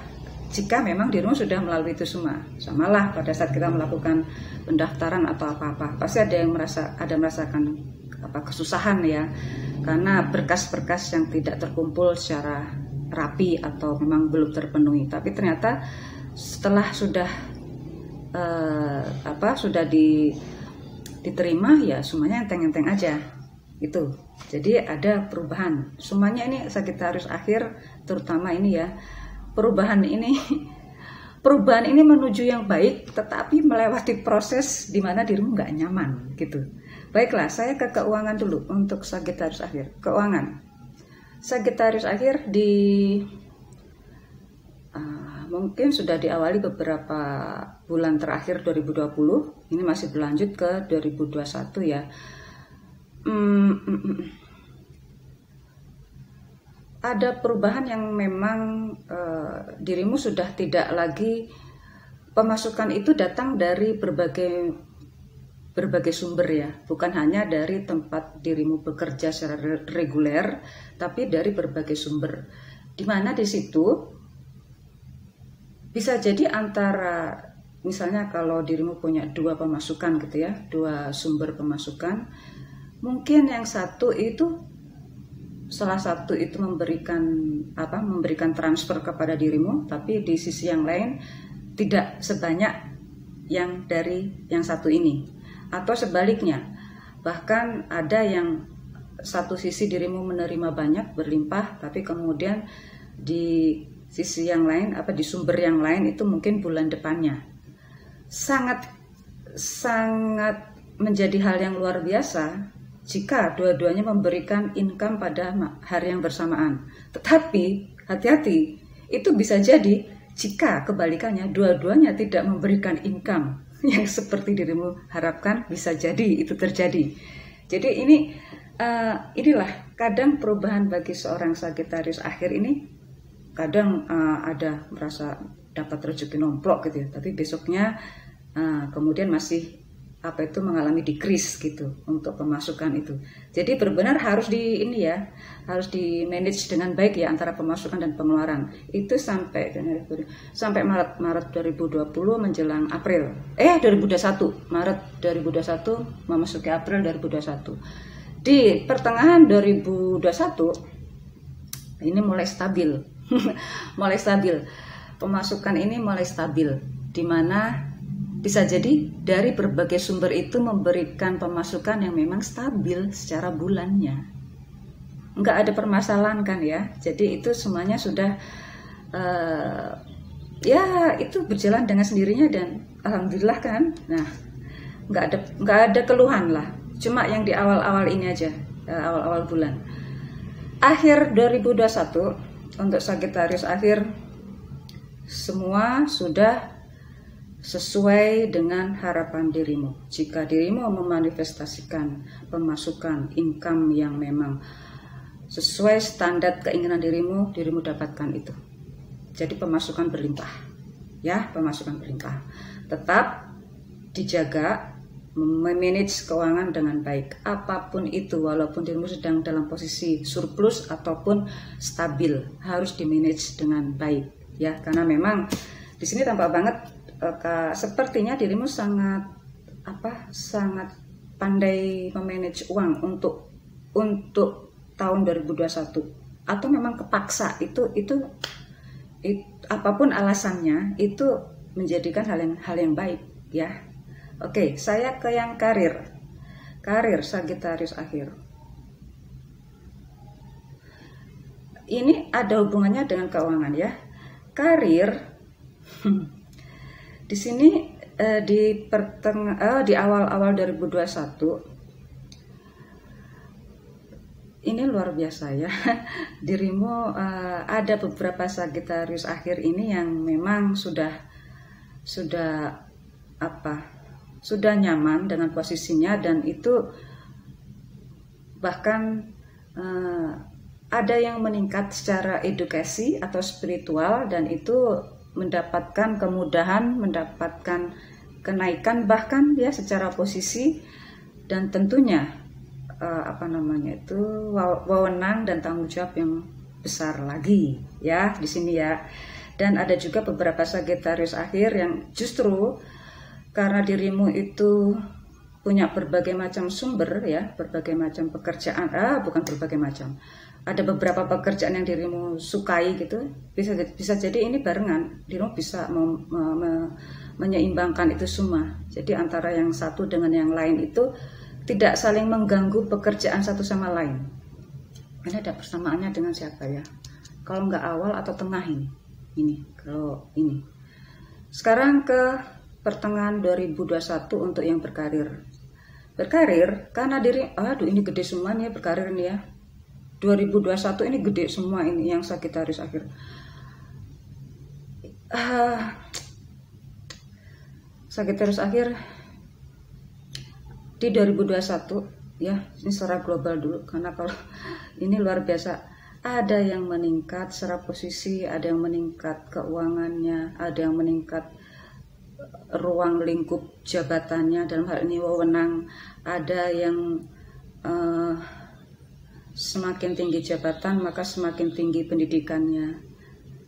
jika memang dirimu sudah melalui itu semua. Samalah pada saat kita melakukan pendaftaran atau apa-apa, pasti ada yang merasakan kesusahan ya, karena berkas-berkas yang tidak terkumpul secara rapi atau memang belum terpenuhi. Tapi ternyata setelah sudah diterima ya, semuanya enteng-enteng aja gitu. Jadi ada perubahan. Semuanya ini Sagittarius akhir terutama ini ya, perubahan ini menuju yang baik, tetapi melewati proses di mana dirimu nggak nyaman gitu. Baiklah, saya ke keuangan dulu untuk Sagittarius akhir. Keuangan Sagittarius akhir di mungkin sudah diawali beberapa bulan terakhir 2020, ini masih berlanjut ke 2021 ya. Ada perubahan yang memang dirimu sudah tidak lagi, pemasukan itu datang dari berbagai sumber ya, bukan hanya dari tempat dirimu bekerja secara reguler, tapi dari berbagai sumber. Dimana di situ bisa jadi antara, misalnya kalau dirimu punya 2 pemasukan gitu ya, 2 sumber pemasukan, mungkin yang satu itu, salah satu itu memberikan transfer kepada dirimu, tapi di sisi yang lain tidak sebanyak yang dari yang satu ini. Atau sebaliknya, bahkan ada yang satu sisi dirimu menerima banyak, berlimpah, tapi kemudian di sisi yang lain, di sumber yang lain itu mungkin bulan depannya. Sangat menjadi hal yang luar biasa jika dua-duanya memberikan income pada hari yang bersamaan. Tetapi hati-hati, itu bisa jadi jika kebalikannya dua-duanya tidak memberikan income yang seperti dirimu harapkan, bisa jadi itu terjadi. Jadi inilah kadang perubahan bagi seorang Sagittarius akhir ini. Kadang ada merasa dapat rezeki nomplok gitu ya, tapi besoknya kemudian masih mengalami decrease gitu untuk pemasukan itu. Jadi benar-benar harus harus di manage dengan baik ya antara pemasukan dan pengeluaran. Itu sampai Maret 2020 menjelang April 2021, Maret 2021 memasuki April 2021. Di pertengahan 2021 ini mulai stabil. Pemasukan ini mulai stabil, di mana bisa jadi dari berbagai sumber itu memberikan pemasukan yang memang stabil secara bulannya. Nggak ada permasalahan kan ya. Jadi itu semuanya sudah itu berjalan dengan sendirinya dan alhamdulillah kan. Nah, nggak ada keluhan lah. Cuma yang di awal-awal ini aja, awal-awal bulan. Akhir 2021 untuk Sagittarius akhir semua sudah sesuai dengan harapan dirimu. Jika dirimu memanifestasikan pemasukan income yang memang sesuai standar keinginan dirimu dapatkan itu. Jadi pemasukan berlimpah. Ya, pemasukan berlimpah. Tetap dijaga, memanage keuangan dengan baik. Apapun itu, walaupun dirimu sedang dalam posisi surplus ataupun stabil, harus dimanage dengan baik. Ya, karena memang di sini tampak banget sepertinya dirimu sangat pandai memanage uang untuk tahun 2021, atau memang kepaksa itu apapun alasannya itu menjadikan hal yang baik ya. Oke, saya ke yang karir Sagittarius akhir. Ini ada hubungannya dengan keuangan ya. Karir di sini di awal-awal 2021 ini luar biasa ya. Dirimu ada beberapa Sagittarius akhir ini yang memang sudah nyaman dengan posisinya, dan itu bahkan ada yang meningkat secara edukasi atau spiritual, dan itu mendapatkan kemudahan, mendapatkan kenaikan bahkan ya secara posisi, dan tentunya wewenang dan tanggung jawab yang besar lagi ya di sini ya. Dan ada juga beberapa Sagittarius akhir yang justru karena dirimu itu punya berbagai macam sumber ya, berbagai macam pekerjaan, ada beberapa pekerjaan yang dirimu sukai gitu, bisa jadi ini barengan, dirimu bisa menyeimbangkan itu semua. Jadi antara yang satu dengan yang lain itu tidak saling mengganggu pekerjaan satu sama lain. Ini ada persamaannya dengan siapa ya? Kalau nggak awal atau tengah ini. Kalau ini. Sekarang ke pertengahan 2021 untuk yang berkarir. Berkarir karena ini gede semua nih ya, berkarir nih ya. 2021 ini gede semua ini yang Sagittarius akhir. Sagittarius akhir di 2021 ya, ini secara global dulu, karena kalau ini luar biasa. Ada yang meningkat secara posisi, ada yang meningkat keuangannya, ada yang meningkat ruang lingkup jabatannya, dalam hal ini wewenang, ada yang semakin tinggi jabatan maka semakin tinggi pendidikannya.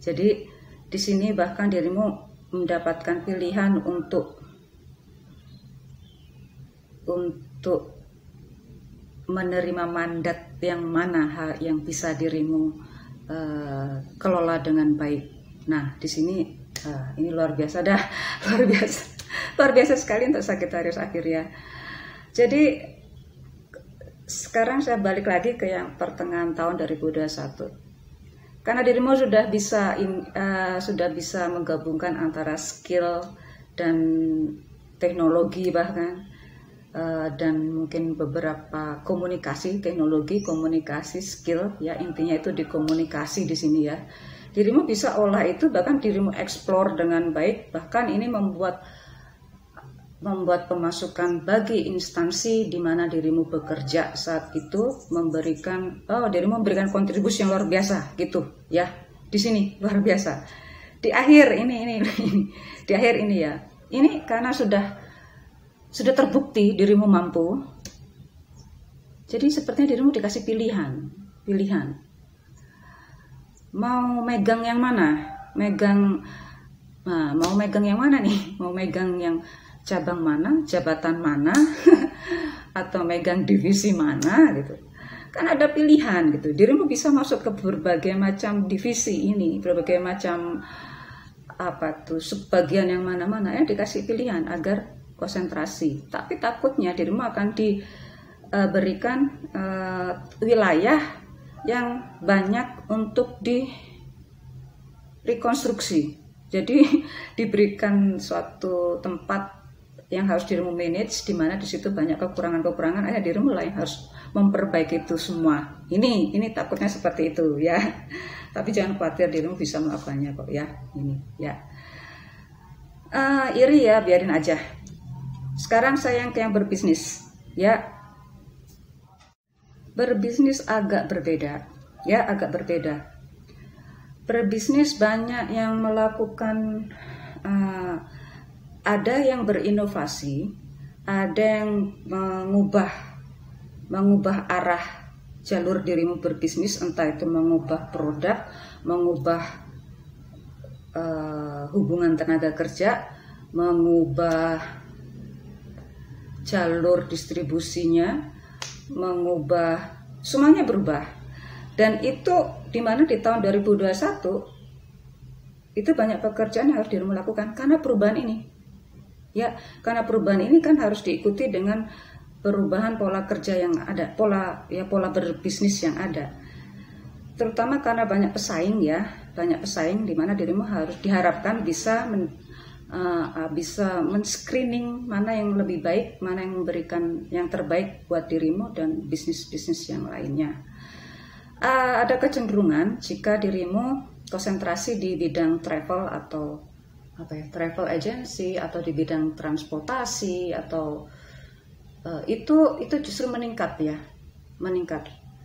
Jadi di sini bahkan dirimu mendapatkan pilihan untuk menerima mandat yang mana yang bisa dirimu kelola dengan baik. Nah, di sini ini luar biasa dah, luar biasa sekali untuk Sagittarius akhir ya. Jadi sekarang saya balik lagi ke yang pertengahan tahun 2021. Karena dirimu sudah bisa menggabungkan antara skill dan teknologi bahkan. Dan mungkin beberapa komunikasi, teknologi, komunikasi, skill ya, intinya itu di komunikasi di sini ya. Dirimu bisa olah itu, bahkan dirimu explore dengan baik, bahkan ini membuat pemasukan bagi instansi di mana dirimu bekerja saat itu, dirimu memberikan kontribusi yang luar biasa gitu ya. Di sini luar biasa. Di akhir ini di akhir ini ya. Ini karena sudah terbukti dirimu mampu. Jadi sepertinya dirimu dikasih pilihan. Mau megang yang mana? Mau megang yang mana nih? Mau megang yang cabang mana, jabatan mana, atau megang divisi mana gitu. Kan ada pilihan gitu. Dirimu bisa masuk ke berbagai macam divisi ini, berbagai macam subbagian yang mana-mana ya, dikasih pilihan agar konsentrasi. Tapi takutnya dirimu akan diberikan wilayah yang banyak untuk rekonstruksi. Jadi diberikan suatu tempat yang harus dirimu manage, di mana di situ banyak kekurangan-kekurangan, akhirnya dirimu lah yang harus memperbaiki itu semua. Ini takutnya seperti itu ya. Tapi jangan khawatir, dirimu bisa melakukannya kok ya. Ini ya. Iri ya, biarin aja. Sekarang saya yang berbisnis ya. Berbisnis agak berbeda ya, Berbisnis banyak yang melakukan, ada yang berinovasi, ada yang mengubah arah jalur dirimu berbisnis, entah itu mengubah produk, mengubah hubungan tenaga kerja, mengubah jalur distribusinya, mengubah, semuanya berubah. Dan itu dimana di tahun 2021 itu banyak pekerjaan yang harus dirimu lakukan karena perubahan ini ya. Karena perubahan ini kan harus diikuti dengan perubahan pola kerja yang ada, pola berbisnis yang ada, terutama karena banyak pesaing di mana dirimu harus diharapkan bisa men-screening mana yang lebih baik, mana yang memberikan yang terbaik buat dirimu dan bisnis-bisnis yang lainnya. Ada kecenderungan jika dirimu konsentrasi di bidang travel atau travel agency, atau di bidang transportasi, atau itu justru meningkat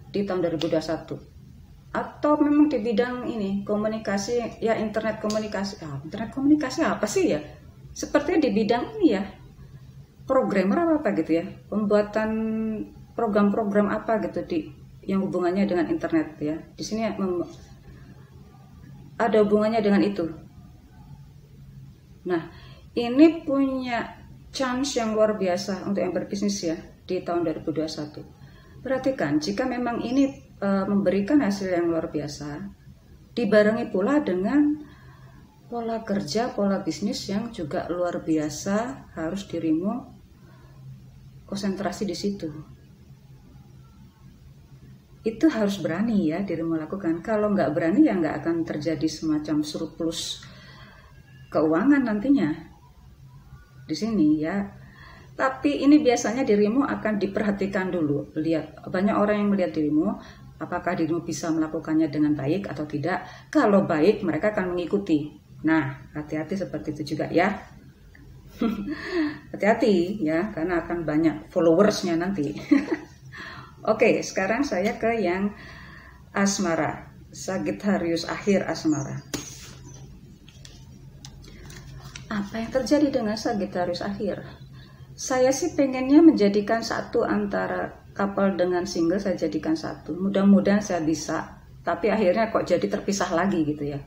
di tahun 2021. Atau memang di bidang ini komunikasi ya, internet komunikasi apa sih ya, sepertinya di bidang ini ya, programmer apa gitu ya, pembuatan program-program apa gitu yang hubungannya dengan internet ya. Di sini ada hubungannya dengan itu. Nah, ini punya chance yang luar biasa untuk yang berbisnis ya di tahun 2021. Perhatikan, jika memang ini memberikan hasil yang luar biasa, dibarengi pula dengan pola kerja, pola bisnis yang juga luar biasa, harus dirimu konsentrasi di situ. Itu harus berani ya dirimu lakukan. Kalau nggak berani ya nggak akan terjadi semacam surplus keuangan nantinya di sini ya. Tapi ini biasanya dirimu akan diperhatikan dulu. Lihat, banyak orang yang melihat dirimu, apakah dirimu bisa melakukannya dengan baik atau tidak. Kalau baik, mereka akan mengikuti. Nah, hati-hati seperti itu juga ya. Hati-hati ya, karena akan banyak followersnya nanti. Oke, sekarang saya ke yang asmara, Sagittarius akhir asmara. Apa yang terjadi dengan Sagittarius akhir? Saya sih pengennya menjadikan satu antara couple dengan single, saya jadikan satu. Mudah-mudahan saya bisa, tapi akhirnya kok jadi terpisah lagi gitu ya.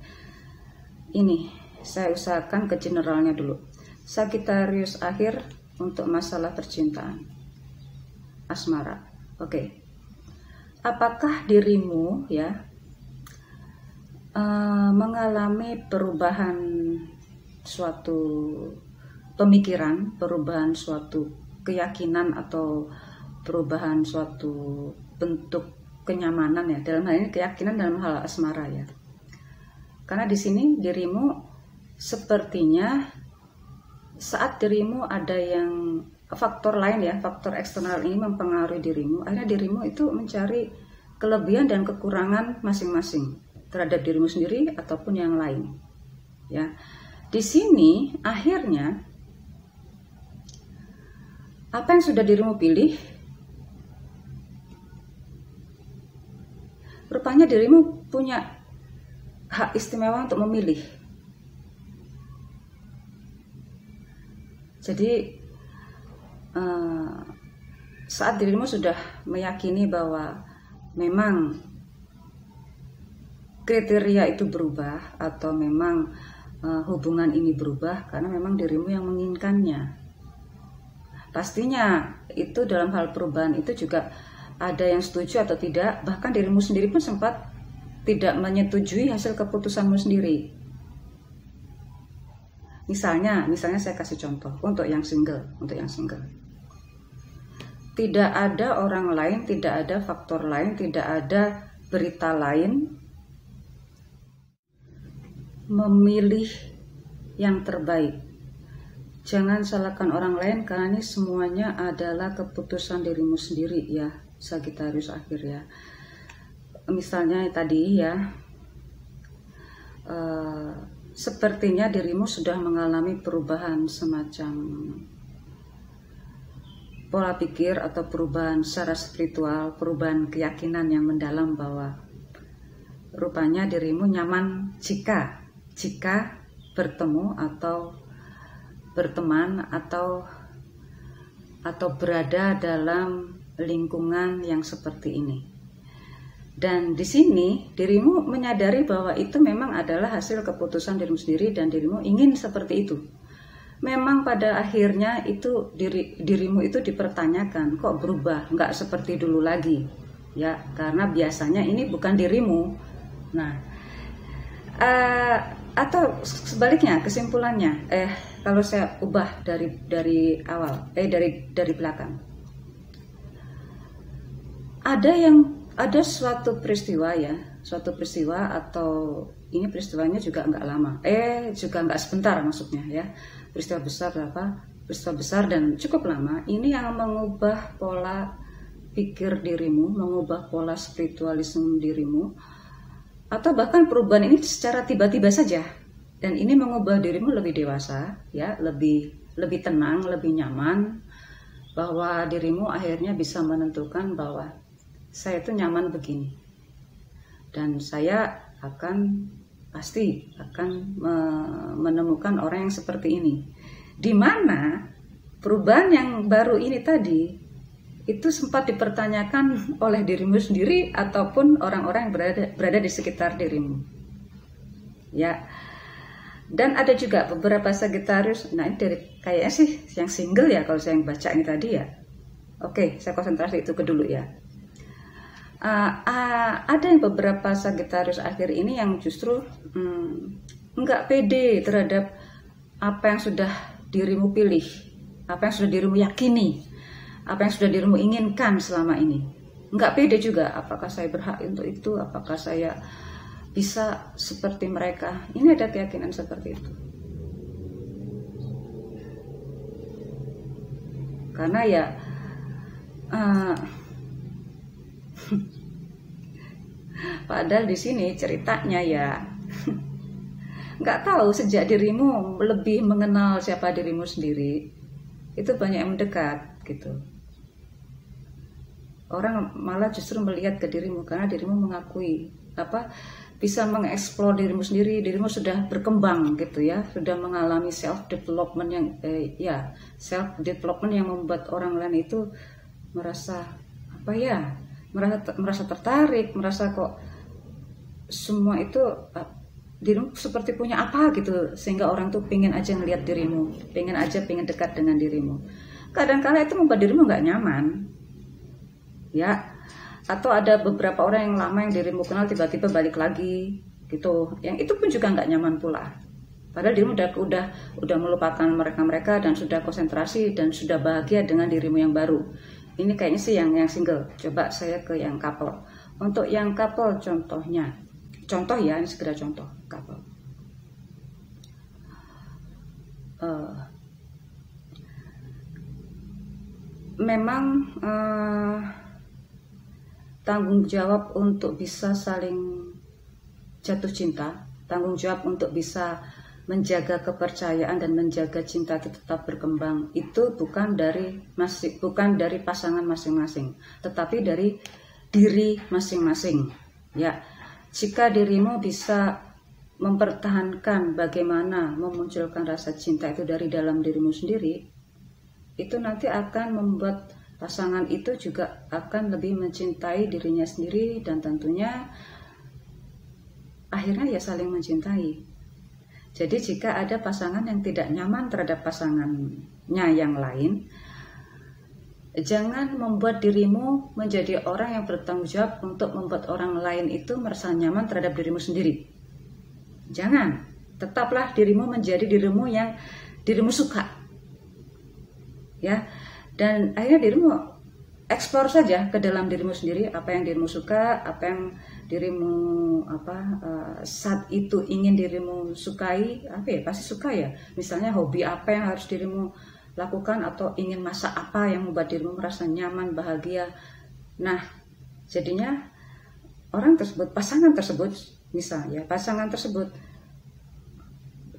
Ini saya usahakan ke generalnya dulu. Sagittarius akhir untuk masalah percintaan, asmara. Oke. Apakah dirimu ya mengalami perubahan suatu pemikiran, perubahan suatu keyakinan atau perubahan suatu bentuk kenyamanan ya, dalam hal ini keyakinan dalam hal asmara ya. Karena di sini dirimu sepertinya saat dirimu ada yang faktor lain ya, faktor eksternal ini mempengaruhi dirimu, akhirnya dirimu itu mencari kelebihan dan kekurangan masing-masing terhadap dirimu sendiri ataupun yang lain ya. Di sini akhirnya apa yang sudah dirimu pilih, rupanya dirimu punya hak istimewa untuk memilih. Jadi saat dirimu sudah meyakini bahwa memang kriteria itu berubah atau memang hubungan ini berubah karena memang dirimu yang menginginkannya. Pastinya itu dalam hal perubahan itu juga ada yang setuju atau tidak, bahkan dirimu sendiri pun sempat tidak menyetujui hasil keputusanmu sendiri. Misalnya saya kasih contoh untuk yang single, tidak ada orang lain, tidak ada faktor lain, tidak ada berita lain memilih yang terbaik. Jangan salahkan orang lain karena ini semuanya adalah keputusan dirimu sendiri ya, Sagittarius akhir ya. Misalnya tadi ya, sepertinya dirimu sudah mengalami perubahan semacam pola pikir atau perubahan secara spiritual, perubahan keyakinan yang mendalam bahwa rupanya dirimu nyaman jika bertemu atau berteman atau berada dalam lingkungan yang seperti ini. Dan di sini dirimu menyadari bahwa itu memang adalah hasil keputusan dirimu sendiri dan dirimu ingin seperti itu. Memang pada akhirnya itu dirimu itu dipertanyakan, kok berubah, nggak seperti dulu lagi ya, karena biasanya ini bukan dirimu. Nah, atau sebaliknya kesimpulannya, kalau saya ubah dari awal, dari belakang, ada suatu peristiwa atau ini peristiwanya juga nggak lama, juga nggak sebentar maksudnya ya, peristiwa besar dan cukup lama. Ini yang mengubah pola pikir dirimu, mengubah pola spiritualisme dirimu, atau bahkan perubahan ini secara tiba-tiba saja, dan ini mengubah dirimu lebih dewasa ya, lebih tenang, lebih nyaman, bahwa dirimu akhirnya bisa menentukan bahwa saya itu nyaman begini dan saya pasti akan menemukan orang yang seperti ini, di mana perubahan yang baru ini tadi itu sempat dipertanyakan oleh dirimu sendiri ataupun orang-orang yang berada di sekitar dirimu ya. Dan ada juga beberapa Sagittarius, nah ini dari kayaknya sih yang single ya kalau saya yang baca ini tadi ya. Oke, saya konsentrasi itu dulu ya. Ada yang beberapa Sagittarius akhir ini yang justru nggak pede terhadap apa yang sudah dirimu pilih, apa yang sudah dirimu yakini, apa yang sudah dirimu inginkan selama ini. Nggak pede juga, apakah saya berhak untuk itu, apakah saya bisa seperti mereka. Ini ada keyakinan seperti itu. Karena ya padahal di sini ceritanya ya nggak tahu sejak dirimu lebih mengenal siapa dirimu sendiri, itu banyak yang mendekat gitu. Orang malah justru melihat ke dirimu karena dirimu mengakui bisa mengeksplor dirimu sendiri, dirimu sudah berkembang gitu ya, sudah mengalami self development yang membuat orang lain itu merasa merasa tertarik, merasa kok semua itu dirimu seperti punya apa gitu, sehingga orang tuh pengen aja ngelihat dirimu, pengen dekat dengan dirimu. Kadang-kala itu membuat dirimu nggak nyaman ya, atau ada beberapa orang yang lama yang dirimu kenal tiba-tiba balik lagi gitu, yang itu pun juga nggak nyaman pula, padahal dirimu udah melupakan mereka dan sudah konsentrasi dan sudah bahagia dengan dirimu yang baru. Ini kayaknya sih yang single. Coba saya ke yang couple. Untuk yang couple contoh ya, ini segera contoh couple. Memang tanggung jawab untuk bisa saling jatuh cinta, tanggung jawab untuk bisa menjaga kepercayaan dan menjaga cinta itu tetap berkembang, itu bukan dari pasangan masing-masing, tetapi dari diri masing-masing. Ya, jika dirimu bisa mempertahankan bagaimana memunculkan rasa cinta itu dari dalam dirimu sendiri, itu nanti akan membuat pasangan itu juga akan lebih mencintai dirinya sendiri, dan tentunya akhirnya ya saling mencintai. Jadi jika ada pasangan yang tidak nyaman terhadap pasangannya yang lain, jangan membuat dirimu menjadi orang yang bertanggung jawab untuk membuat orang lain itu merasa nyaman terhadap dirimu sendiri. Jangan, tetaplah dirimu menjadi dirimu yang dirimu suka. Ya. Dan akhirnya dirimu eksplor saja ke dalam dirimu sendiri, apa yang dirimu suka, apa yang dirimu saat itu ingin dirimu sukai, pasti suka ya. Misalnya hobi apa yang harus dirimu lakukan, atau ingin masak apa yang membuat dirimu merasa nyaman, bahagia. Nah, jadinya pasangan tersebut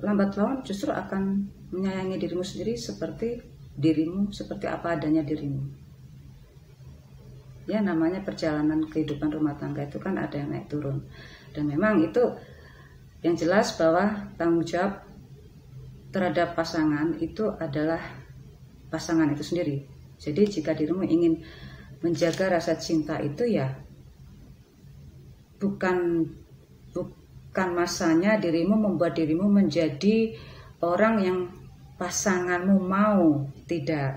lambat laun justru akan menyayangi dirimu sendiri seperti apa adanya dirimu. Ya, namanya perjalanan kehidupan rumah tangga itu kan ada yang naik turun. Dan memang itu yang jelas bahwa tanggung jawab terhadap pasangan itu adalah pasangan itu sendiri. Jadi jika dirimu ingin menjaga rasa cinta itu, ya bukan masanya dirimu membuat dirimu menjadi orang yang pasanganmu mau. Tidak,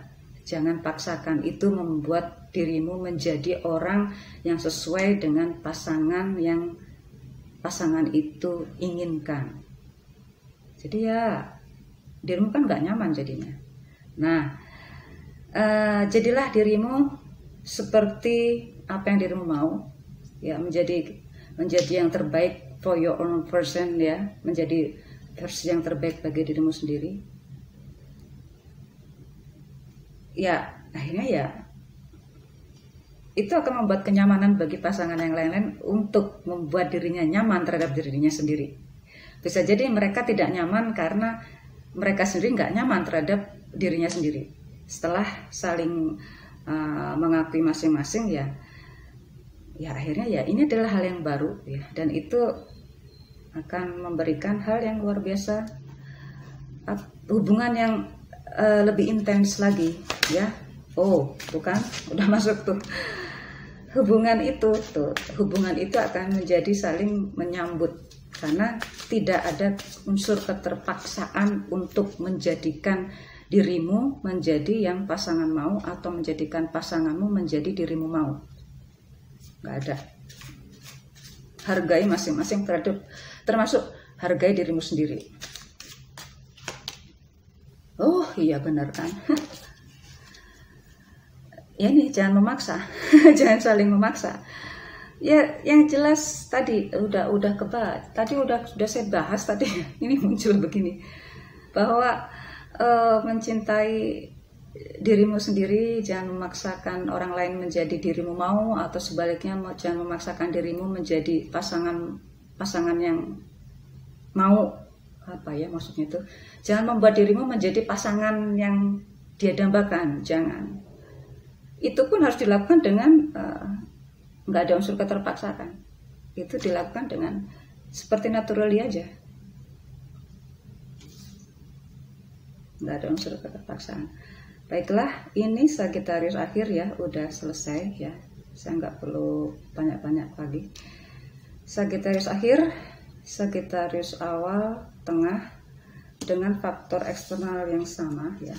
jangan paksakan itu membuat dirimu menjadi orang yang sesuai dengan pasangan yang pasangan itu inginkan. Jadi ya dirimu kan gak nyaman jadinya. Nah, jadilah dirimu seperti apa yang dirimu mau, ya, menjadi yang terbaik for your own person, ya, menjadi versi yang terbaik bagi dirimu sendiri. Ya, akhirnya ya itu akan membuat kenyamanan bagi pasangan yang lain-lain untuk membuat dirinya nyaman terhadap dirinya sendiri. Bisa jadi mereka tidak nyaman karena mereka sendiri nggak nyaman terhadap dirinya sendiri. Setelah saling mengakui masing-masing, ya akhirnya ya ini adalah hal yang baru, ya, dan itu akan memberikan hal yang luar biasa, hubungan yang lebih intens lagi, ya. Oh, bukan, udah masuk tuh. Hubungan itu akan menjadi saling menyambut, karena tidak ada unsur keterpaksaan untuk menjadikan dirimu menjadi yang pasangan mau, atau menjadikan pasanganmu menjadi dirimu mau. Nggak ada. Hargai masing-masing, termasuk hargai dirimu sendiri. Oh iya, benar kan? Ya nih, jangan memaksa. Jangan saling memaksa. Ya, yang jelas tadi sudah saya bahas tadi. Ini muncul begini, bahwa mencintai dirimu sendiri, jangan memaksakan orang lain menjadi dirimu mau, atau sebaliknya jangan memaksakan dirimu menjadi pasangan yang mau apa ya maksudnya itu, jangan membuat dirimu menjadi pasangan yang dia dambakan, jangan. Itu pun harus dilakukan dengan nggak ada unsur keterpaksaan. Itu dilakukan dengan seperti naturally aja, nggak ada unsur keterpaksaan. Baiklah, ini Sagittarius akhir ya, udah selesai ya, saya nggak perlu banyak-banyak lagi. Sagittarius akhir, Sagittarius awal, tengah, dengan faktor eksternal yang sama ya,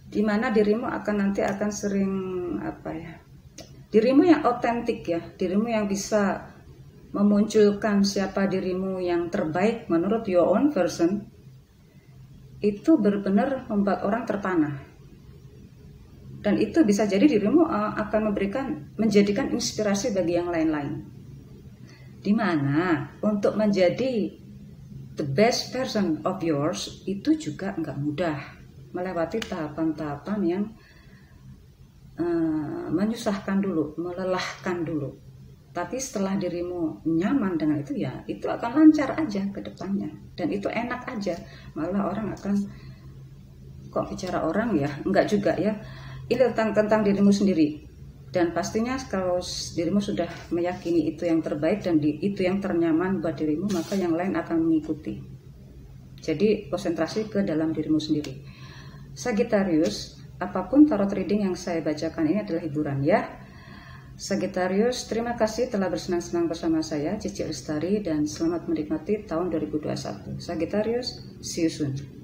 dimana dirimu nanti akan sering apa ya, dirimu yang otentik ya, dirimu yang bisa memunculkan siapa dirimu yang terbaik menurut your own version, itu benar-benar membuat orang terpana. Dan itu bisa jadi dirimu akan menjadikan inspirasi bagi yang lain-lain. Dimana untuk menjadi the best version of yours itu juga nggak mudah, melewati tahapan-tahapan yang menyusahkan dulu, melelahkan dulu. Tapi setelah dirimu nyaman dengan itu ya, itu akan lancar aja ke depannya. Dan itu enak aja, malah orang akan, kok bicara orang ya, enggak juga ya. Ini tentang dirimu sendiri. Dan pastinya kalau dirimu sudah meyakini itu yang terbaik dan itu yang ternyaman buat dirimu, maka yang lain akan mengikuti. Jadi konsentrasi ke dalam dirimu sendiri. Sagittarius, apapun tarot reading yang saya bacakan ini adalah hiburan ya. Sagittarius, terima kasih telah bersenang-senang bersama saya, Cici Lestari, dan selamat menikmati tahun 2021. Sagittarius, see you soon.